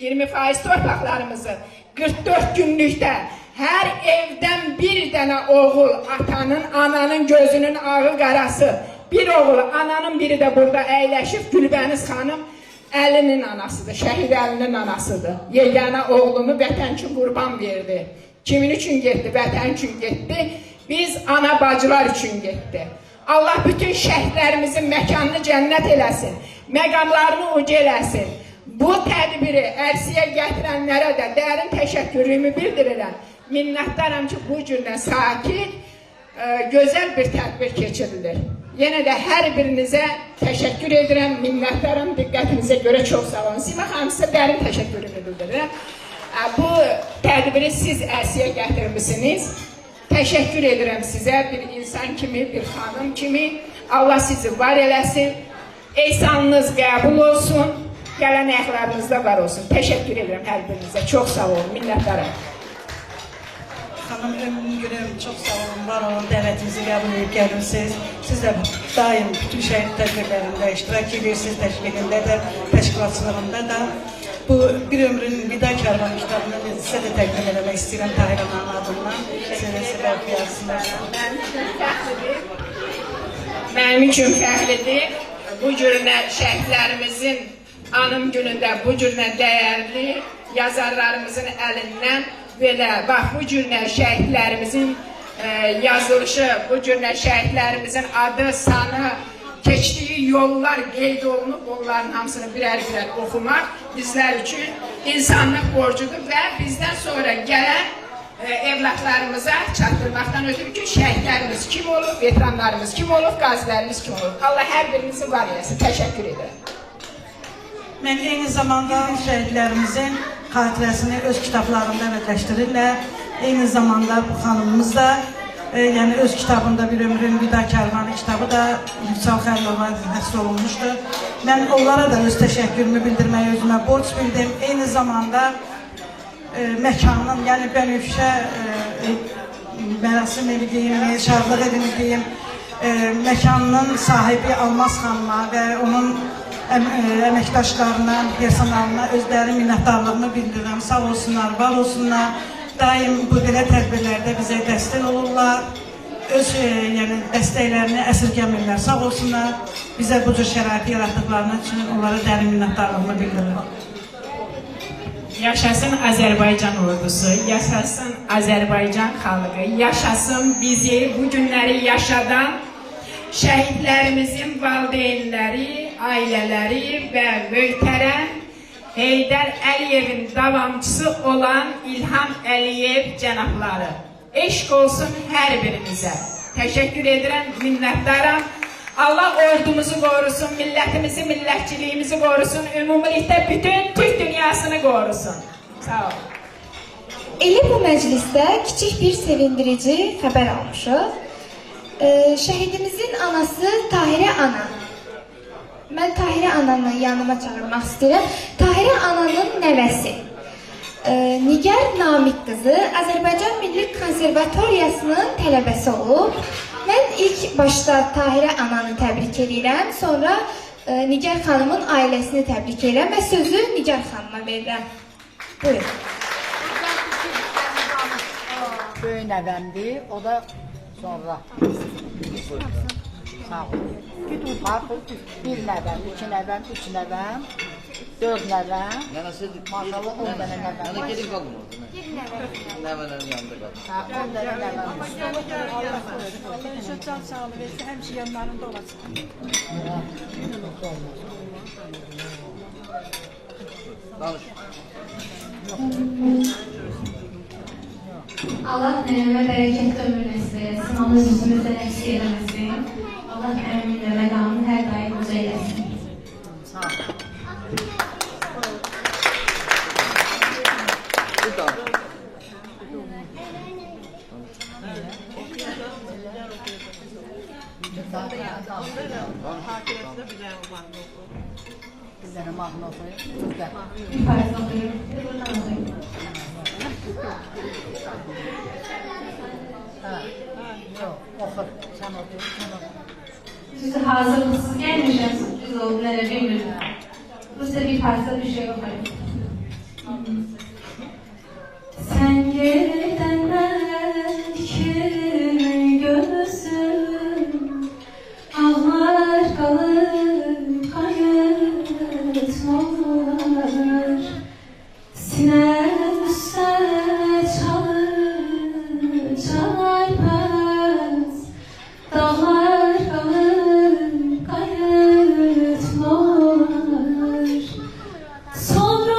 20% torpaqlarımızı 44 günlükdə hər evdən bir dənə oğul, atanın, ananın gözünün ağı qarası, bir oğul, ananın biri də burada əyləşib, Gülbəniz xanım Əlinin anasıdır, şəhid Əlinin anasıdır. Yeganə oğlunu vətən üçün qurban verdi. Kimin üçün getdi? Vətən üçün getdi. Biz ana bacılar üçün getdi. Allah bütün şəhidlərimizin məkanını cənnət eləsin, məqamlarını uca eləsin. Bu tədbiri ərsəyə gətirənlərə də dərin təşəkkürümü bildirirəm. Minnətdaram ki, bu cürlə sakit, gözəl bir tədbir keçirilir. Yenə də hər birinizə təşəkkür edirəm, minnətdaram, diqqətinizə görə çox sağ olun. Simə xanım, sizə dərin təşəkkürümü bildirirəm. Bu tədbiri siz ərsəyə gətirmişsiniz. Təşəkkür edirəm sizə, bir insan kimi, bir xanım kimi. Allah sizi var eləsin, ehsanınız qəbul olsun, gələn ayaqlarınızda var olsun. Təşəkkür edirəm hər birinizə, çox sağ olun, minnətdaram. Xanım, ömrünü görürüm, çox sağ olun, var olun, dəvətimizi qəbul edib gəlmişsiniz. Siz də daim bütün şəhid tədbirlərində iştirak edirsiniz, təşkilində də, təşkilatçılığında da. Bu Bir Ömrün Vida Kərvanı kitabını sizə də təqdim eləmək istəyirəm Tahir Ananın adından. Sizə bəlkə yazsınlar. Mənim üçün fəxridir. Bu cürünə şəhidlərimizin anım günündə bu cürünə dəyərli yazarlarımızın əlindən belə, bax bu cürünə şəhidlərimizin yazılışı, bu cürünə şəhidlərimizin adı, sanı, keçdiyi yollar qeyd olunub, onların hamısını birər-birər oxumaq bizlər üçün insanlıq borcudur və bizdən sonra gələn evlatlarımıza çatdırmaqdan ötürü ki, şəhidlərimiz kim olub, veteranlarımız kim olub, qazilərimiz kim olub. Allah hər birinizi var eləsin. Təşəkkür edirəm. Mən eyni zamanda şəhidlərimizin xatirəsini öz kitablarında əməkləşdirirlər. Eyni zamanda bu xanımımız da yəni öz kitabında Bir Ömrün Vida Kərvanı kitabı da Yüksel Xəylova həsr olunmuşdur. Mən onlara da öz təşəkkürümü bildirməyi özümə borc bildim. Eyni zamanda məkanın, yəni Bənövşə mərasim evi deyim, şadlıq evini deyim, məkanının sahibi Almaz xanıma və onun əməkdaşlarına, personalına özlərin minnətdarlığını bildirirəm. Sağ olsunlar, var olsunlar. Daim bu belə tədbirlərdə bizə dəstək olurlar. Öz dəstəklərini əsirgəmirlər. Sağ olsunlar. Bizə bu cür şəraiti yaratdıqlarına üçün onlara dərin minnətdarlığımı bildirirəm. Yaşasın Azərbaycan ordusu, yaşasın Azərbaycan xalqı, yaşasın bizi bu günləri yaşadan şəhidlərimizin valideynləri, ailələri və möhtərəm Heydər Əliyevin davamçısı olan İlham Əliyev cənabları. Eşq olsun hər birinizə. Təşəkkür edirəm, minnətdaram. Allah ordumuzu qorusun, millətimizi, millətçiliyimizi qorusun, ümumilikdə bütün Türk dünyasını qorusun. Sağ olun. Elə bu məclisdə kiçik bir sevindirici xəbər almışıq. Şəhidimizin anası Tahirə ana. Mən Tahirə ananı yanıma çağırmaq istəyirəm. Tahirə ananın nəvəsi. Nigar Namiq qızı Azərbaycan Milli Konservatoriyasının tələbəsi olub. Mən ilk başda Tahirə ananı təbrik edirəm, sonra Nigar xanımın ailəsini təbrik edirəm və sözü Nigar xanıma verirəm. Buyurun. Böyük nəvəmdir, o da sonra. Sağ olun. Bir nəvəm, iki nəvəm, üç nəvəm, dörd nəvəm. Maşallah 10 dənə nəvəm. Mənə gedib qaldım orada. Nəvələrin yanında qaldım. 10 dənə nəvəm. Allah işə can sağlığı versin, həmişə yanlarında olasın. Danış. Allah nəyəmə bərəkət ömür nəsil eləsin, Allah yüzümüzdən əksik eləməsin. Allah əmin və məqamını hər daim uca eləsin. Sağ olun. dənə mahnı oxuyun. Lütfən. Bir parça oxuyurum. Buradan oxuyum. Yox, oxur. Sən oxuyun, sən oxuyun. Siz hazırlıksız gelmişsiniz, sürpriz oldu, nereye bilmiyorum. Bu size bir parça bir şey okuyayım. Sen gelen kim gözüm, ağlar kalır kayıtmalar, sinem üstə çalır, çalarmaz, dağlar kalır kayıtmalar, sonra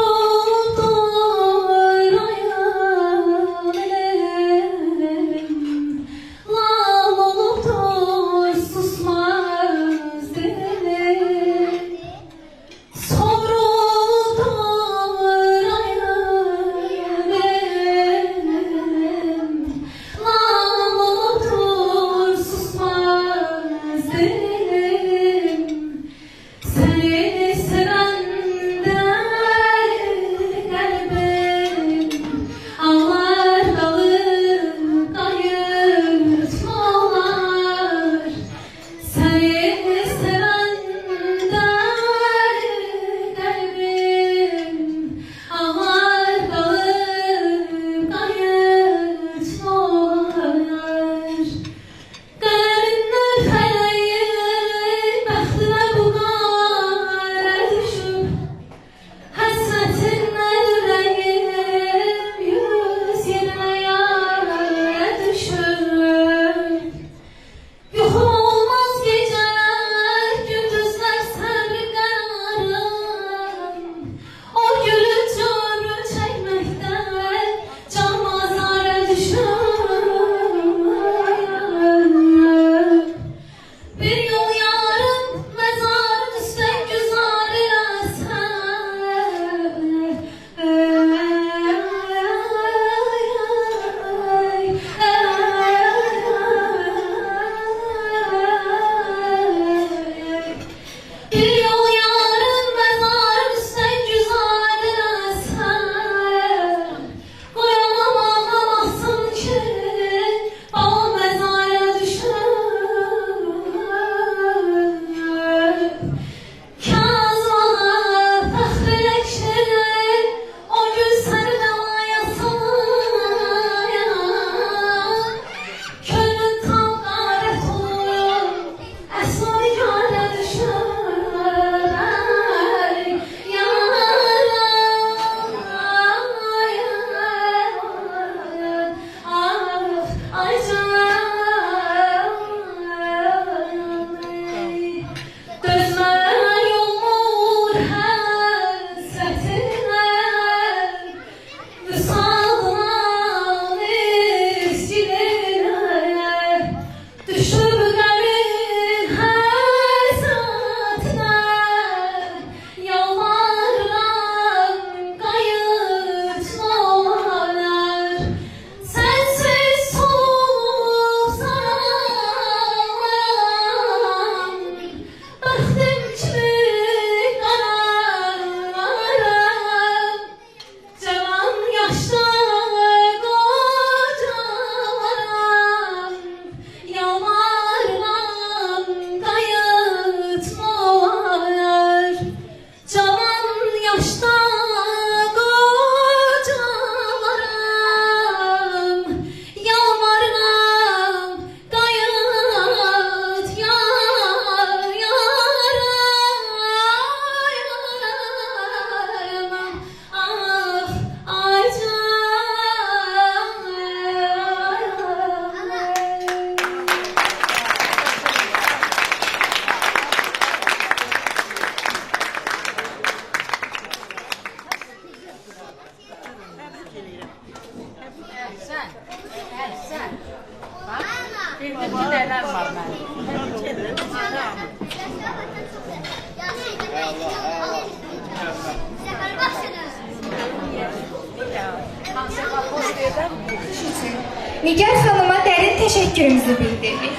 Nigar xanıma dərin təşəkkürümüzü bildiririk.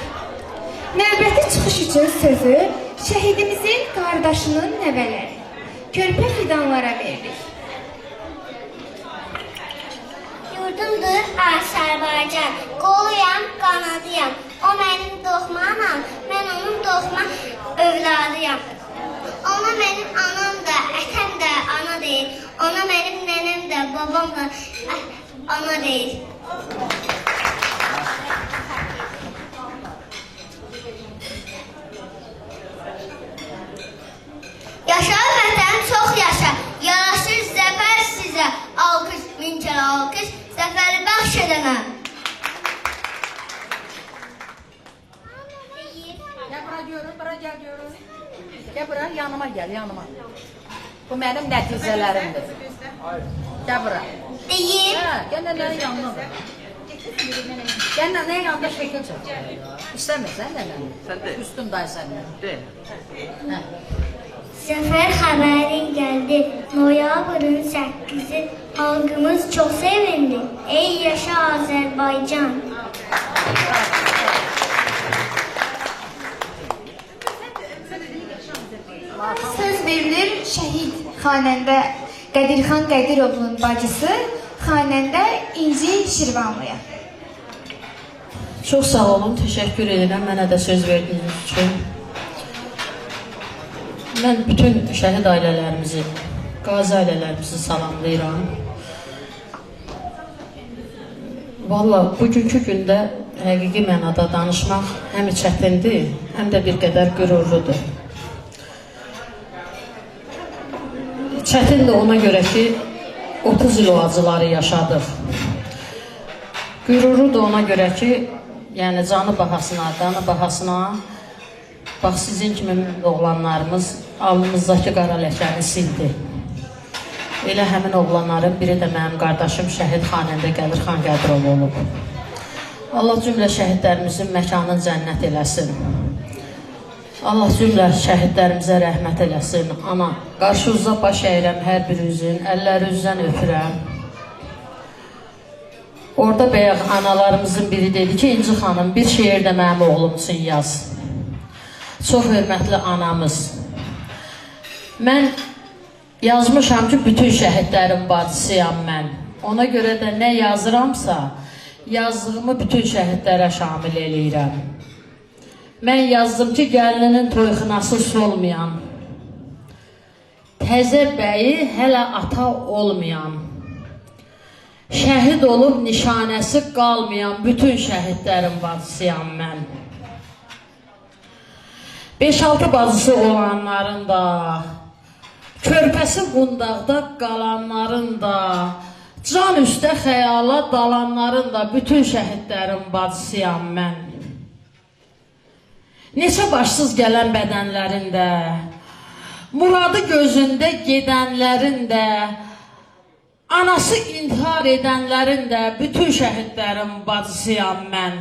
Növbəti çıxış üçün sözü şəhidimizin qardaşının nəvələri körpə fidanlara verdik. Yurdumdur Azərbaycan, qoluyam, qanadıyam. O mənim doğmanam, mən onun doğma övladıyam. Ona mənim anam da, ətəm də ana deyil. Ona mənim nənəm də, babam da ana deyil. Yaşa vətən, çox yaşa. Yaraşır zəfər sizə. Alqış, min kərə alqış. Zəfəri bəxş edənə. Gel bura görün, bura gel görün. Gel bura, yanıma gel, yanıma. Bu benim nəticələrimdir. Gel bura. Deyir. Gel nənənin yanına da. Gel nənənin yanında şəkil çək. İstəmirsən nənəni? Sən de. Üstün dayı səndən. De. Zəfər xəbərin gəldi. Noyabrın 8-i. Xalqımız çox sevindi. Ey yaşa Azərbaycan. Söz verilir şəhid xanəndə Qədirxan Qədirovun bacısı xanəndə İnci Şirvanlıya. Çox sağ olun, təşəkkür edirəm mənə də söz verdiyiniz üçün. Mən bütün şəhid ailələrimizi, qazi ailələrimizi salamlayıram. Valla bugünkü gündə həqiqi mənada danışmaq həm çətindir, həm də bir qədər qürurludur. Çətindir ona görə ki, 30 il o acıları yaşadıq. Qüruru da ona görə ki, yəni canı bahasına, qanı bahasına, bax sizin kimi oğlanlarımız alnımızdakı qara ləkəni sildi. Elə həmin oğlanların biri də mənim qardaşım şəhid xanəndə Qədirxan Qədirov olub. Allah cümlə şəhidlərimizin məkanını cənnət eləsin. Allah cümlə şəhidlərimizə rəhmət eləsin. Ana, qarşınızda baş əyirəm hər birinizin, əllərinizdən öpürəm. Orada bayaq analarımızın biri dedi ki, İnci xanım, bir şeir də mənim oğlum üçün yaz. Çox hörmətli anamız. Mən yazmışam ki, bütün şəhidlərin bacısıyam mən. Ona görə də nə yazıramsa, yazdığımı bütün şəhidlərə şamil eləyirəm. Mən yazdım ki, gəlinin toyxınası solmayan, təzə bəyi hələ ata olmayan, şəhid olub nişanəsi qalmayan bütün şəhidlərin bacısıyam mən. 5-6 bacısı olanların da, körpəsi qundaqda qalanların da, can üstə xəyala dalanların da bütün şəhidlərin bacısıyam mən. Neçə başsız gələn bədənlərin də, muradı gözündə gedənlərin də, anası intihar edənlərin də bütün şəhidlərin bacısıyam mən.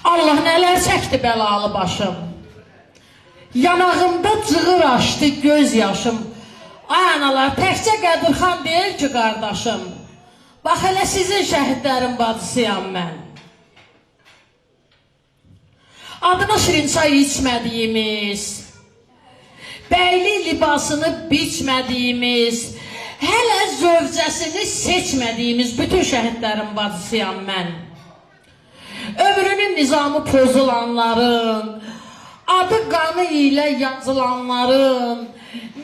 Allah nələr çəkdi bəlalı başım, yanağımda cığır açdı göz yaşım. Ay analar, təkcə Qədirxan deyil ki qardaşım, bax elə sizin şəhidlərin bacısıyam mən. Adına şirin çay içmədiyimiz, bəyli libasını biçmədiyimiz, hələ zövcəsini seçmədiyimiz bütün şəhidlərin bacısıyam mən. Ömrünün nizamı pozulanların, adı qanı ilə yazılanların,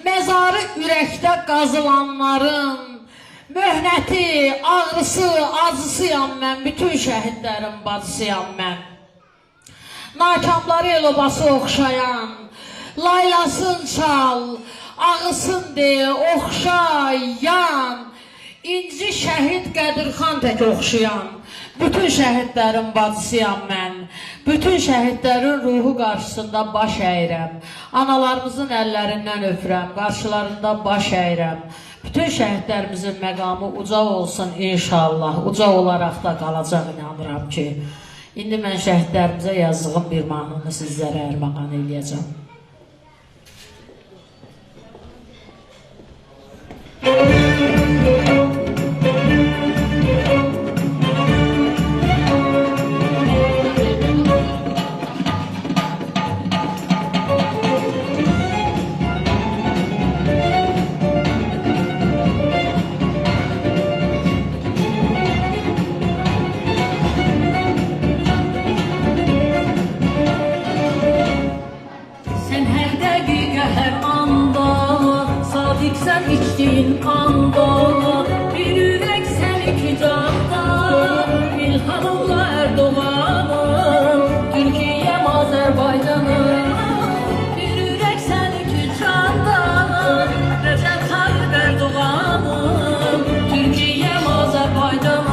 məzarı ürəkdə qazılanların, möhnəti, ağrısı, acısıyam mən, bütün şəhidlərin bacısıyam mən. Nakamları el obası oxşayan, laylasın çal, ağısın de, oxşayan, İnci şəhid Qədirxan tək oxşayan, bütün şəhidlərin bacısıyam mən. Bütün şəhidlərin ruhu qarşısında baş əyirəm. Analarımızın əllərindən öpürəm, qarşılarında baş əyirəm. Bütün şəhidlərimizin məqamı uca olsun inşallah. Uca olaraq da qalacaq inanıram ki. İndi mən şəhidlərimizə yazdığım bir mahnını sizlərə ərmağan eləyəcəm. sadiq sen içtiğin anda, bir yürek sen iki canda, İlhamımla Erdoğan'ım, Türkiye'm Azerbaycan'ım. Bir yürek sen iki canda, Recep Tayyip Erdoğan'ım, Türkiye'm Azerbaycan'ım.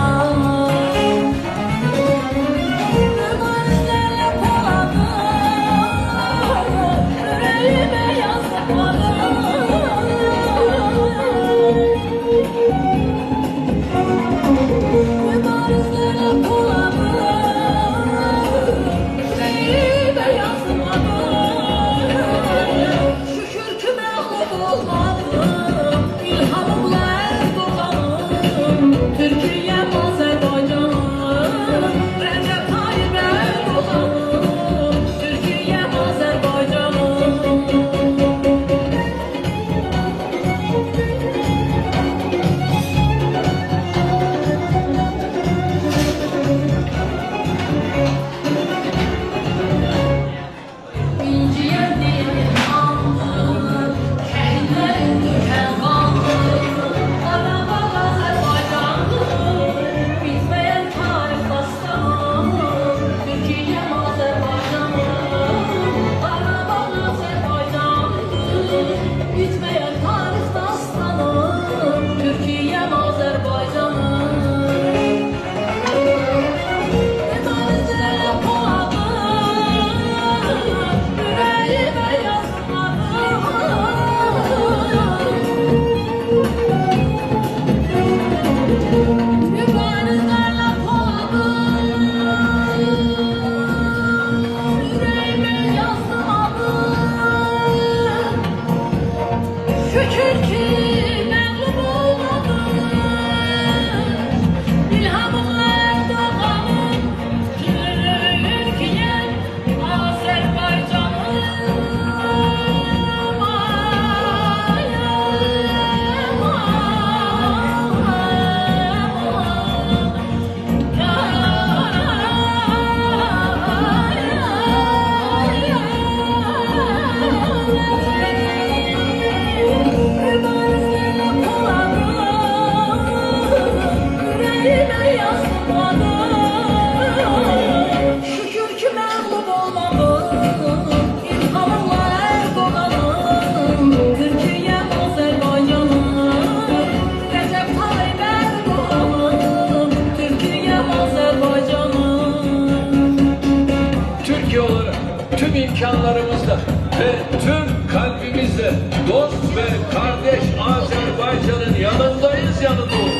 imkanlarımızla ve tüm kalbimizle dost ve kardeş Azerbaycan'ın yanındayız, yanında olacağız.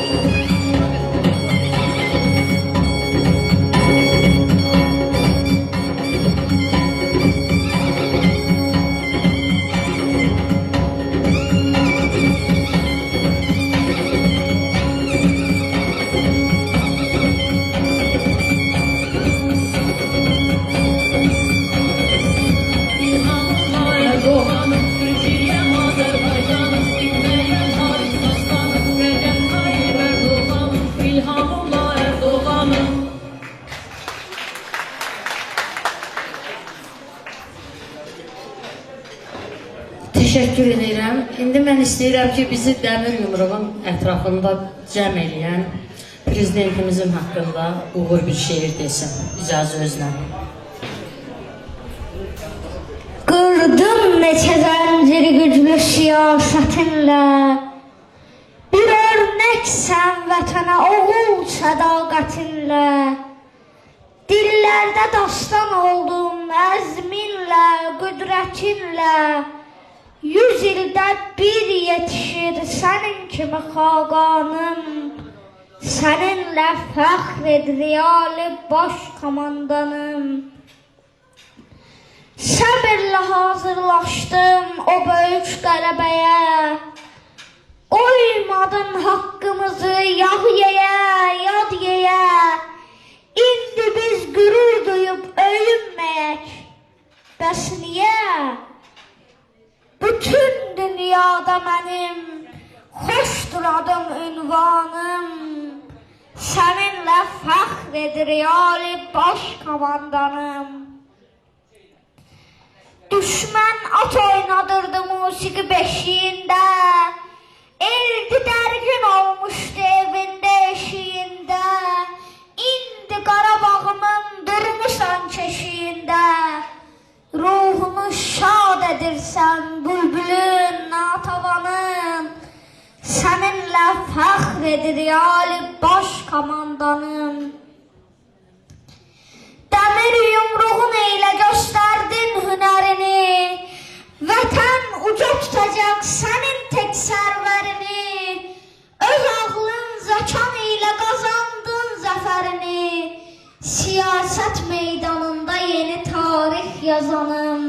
Teşekkür edirəm. İndi mən istəyirəm ki, bizi dəmir yumruğun ətrafında cəm eləyən prezidentimizin haqqında uğur bir şeir desin. İcazə özlə. Qırdım neçə zənciri güclü siyasətinlə, bir örnəksən vətənə oğul sədaqətinlə, dillərdə dastan oldum əzminlə, qüdrətinlə, 100 ildə bir yetişir sənin kimi xaqanım, səninlə fəxr edriyali baş komandanım. Səbirlə hazırlaşdım o böyük qələbəyə, qoymadın haqqımızı yağ yeyə, yad yeyə, indi biz qürur duyub öyünməyək, bəs niyə? Bütün dünyada mənim xoşdur adım ünvanım, səninlə fəxr edir yali baş komandanım. Düşmən at oynadırdı musiqi beşiyində, fəxr edir Ali baş komandanım. Dəmir yumruğun ilə göstərdin hünərini, vətən uca tutacaq sənin tək sərvərini, öz ağlın zəkan ilə qazandın zəfərini, siyasət meydanında yeni tarix yazanım.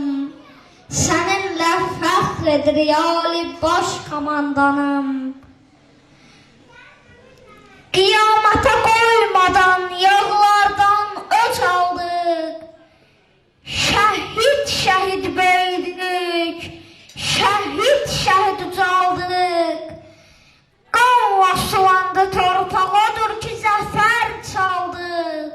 Səninlə fəxr edir Ali baş komandanım. Qiyamata qoymadan yağlardan öç aldıq, şəhid şəhid böyüdük, şəhid şəhid ucaldıq. Qanla sulandı torpaq, odur ki zəfər çaldıq.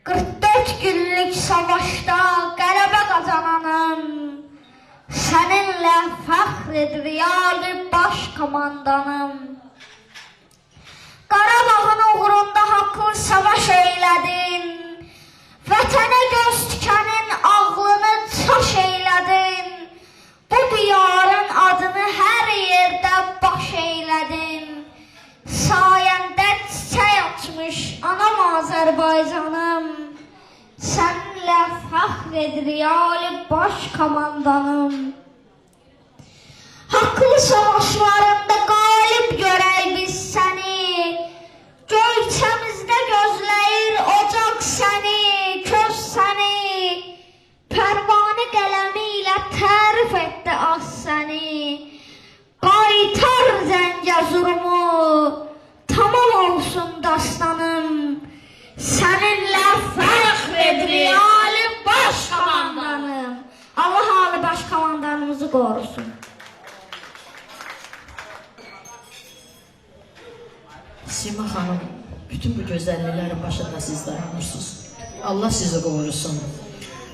44 günlük savaşda qələbə qazananım. Səninlə fəxr edir Ali baş komandanım. Qarabağın uğrunda haqlı savaş eylədin, vətənə göz tükənin ağlını çaş eylədin, bu diyarın adını hər yerdə baş eylədin. Sayəndə çiçək açmış anam Azərbaycanım, səninlə fəxr edir Ali baş komandanım. Haqlı savaşlarında qalib görək biz səni, göyçəmizdə gözləyir ocaq səni, köz səni, pərvanə qələmi ilə tərif etdi az səni. Qaytar Zəngəzurumu, tamam olsun dastanım, səninlə fəxr edir Ali baş komandanım. Allah Ali baş komandanımızı qorusun. Sima xanım, bütün bu gözəlliklərin başında siz dayanırsınız. Allah sizi qorusun.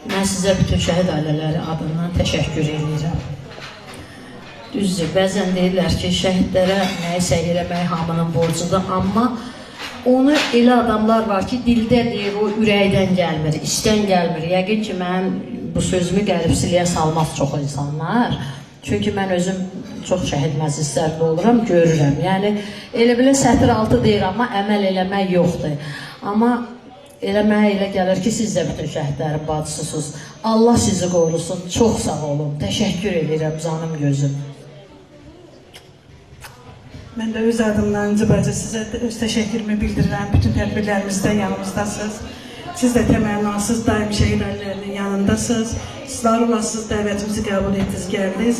Mən sizə bütün şəhid ailələri adından təşəkkür edirəm. Düzdür, bəzən deyirlər ki, şəhidlərə nəyisə eləmək hamının borcudur, amma onu elə adamlar var ki, dildə deyir, o ürəkdən gəlmir, işdən gəlmir. Yəqin ki, mən bu sözümü gəlib siliyə salmaz çox insanlar. Çünki mən özüm çox şəhid məclislərdə oluram, görürəm. Yəni, elə belə sətir altı deyir, amma əməl eləmək yoxdur. Amma eləməyə elə gəlir ki, siz də bütün şəhidlərin bacısısınız. Allah sizi qorusun, çox sağ olun. Təşəkkür edirəm, canım gözüm. Mən də öz adımdan Cıbacı sizə öz təşəkkürümü bildirirəm. Bütün tədbirlərimizdə yanımızdasınız. Siz də təmənnasız daim şəhid ailələrinin yanındasınız. Sizlər olasınız, dəvətimizi qəbul etdiniz, gəldiniz.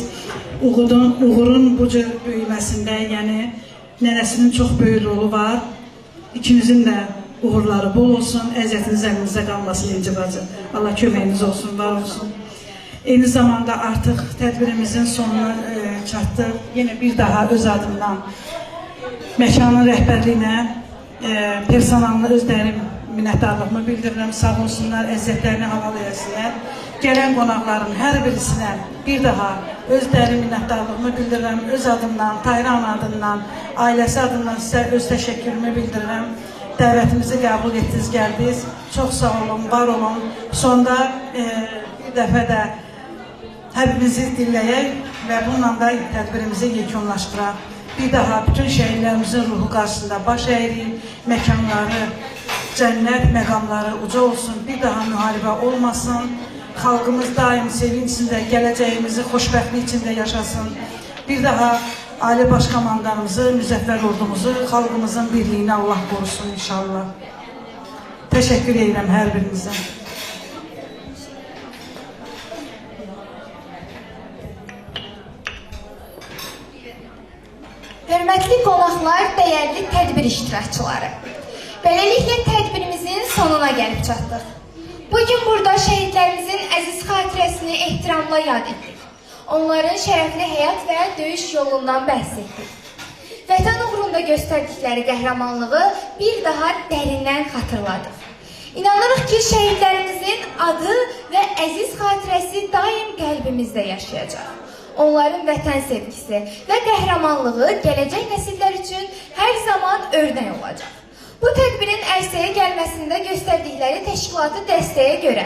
Uğurun bu cür böyüməsində, yəni nənəsinin çox böyük rolu var. İkinizin də uğurları bol olsun, əziyyətiniz əlinizdə qalmasın İnci bacı. Allah köməyiniz olsun, var olsun. Eyni zamanda artıq tədbirimizin sonuna çatdıq. Yenə bir daha öz adımdan məkanın rəhbərliyinə, personalına öz dərin minnətdarlığımı bildirirəm. Sağ olsunlar, əziyyətlərini halal eləsinlər. Gələn qonaqların hər birisinə bir daha öz dərin minnətdarlığımı bildirirəm. Öz adımdan, Tayran adından, ailəsi adından sizə öz təşəkkürümü bildirirəm. Dəvətimizi qəbul etdiniz, gəldiniz. Çox sağ olun, var olun. Sonda bir dəfə də həbimizi dinləyək və bununla da tədbirimizi yekunlaşdıraq. Bir daha bütün şəhidlərimizin ruhu qarşısında baş əyirik, məkanları, cənnət məqamları uca olsun, bir daha müharibə olmasın, xalqımız daim sevinç içində, gələcəyimizi xoşbəxtlik içində yaşasın. Bir daha Ali Baş Komandanımızı, müzəffər ordumuzu, xalqımızın birliyini Allah qorusun inşallah. Təşəkkür edirəm hər birinizə. Hörmətli qonaqlar, dəyərli tədbir iştirakçıları. Beləliklə tədbirimizin sonuna gəlib çatdıq. Bugün burada şəhidlərimizin əziz xatirəsini ehtiramla yad etdik. Onların şərəfli həyat və döyüş yolundan bəhs etdik. Vətən uğrunda göstərdikləri qəhrəmanlığı bir daha dərindən xatırladıq. İnanırıq ki, şəhidlərimizin adı və əziz xatirəsi daim qəlbimizdə yaşayacaq. Onların vətən sevgisi və qəhrəmanlığı gələcək nəsillər üçün hər zaman örnək olacaq. Bu tədbirin ərsəyə gəlməsində göstərdikləri təşkilatı dəstəyə görə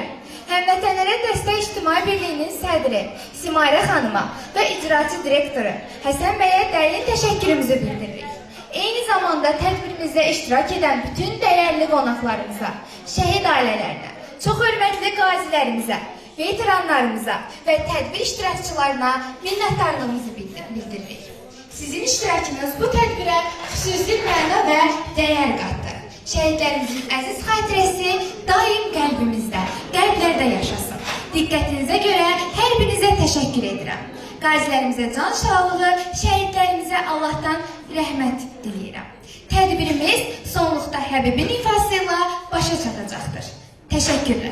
Həmvətənlərə Dəstək İctimai Birliyinin sədri Simarə xanıma və icraçı direktoru Həsən bəyə dərin təşəkkürümüzü bildiririk. Eyni zamanda tədbirimizdə iştirak edən bütün dəyərli qonaqlarımıza, şəhid ailələrinə, çox hörmətli qazilərimizə, veteranlarımıza və tədbir iştirakçılarına minnətdarlığımızı bildiririk. Sizin iştirakınız bu tədbirə xüsusi məna və dəyər qatdı. Şəhidlərimizin əziz xatirəsi daim qəlbimizdə, qəlblərdə yaşasın. Diqqətinizə görə hər birinizə təşəkkür edirəm. Qazilərimizə can sağlığı, şəhidlərimizə Allahdan rəhmət diləyirəm. Tədbirimiz sonluqda Həbibin ifası ilə başa çatacaqdır. Təşəkkürlər.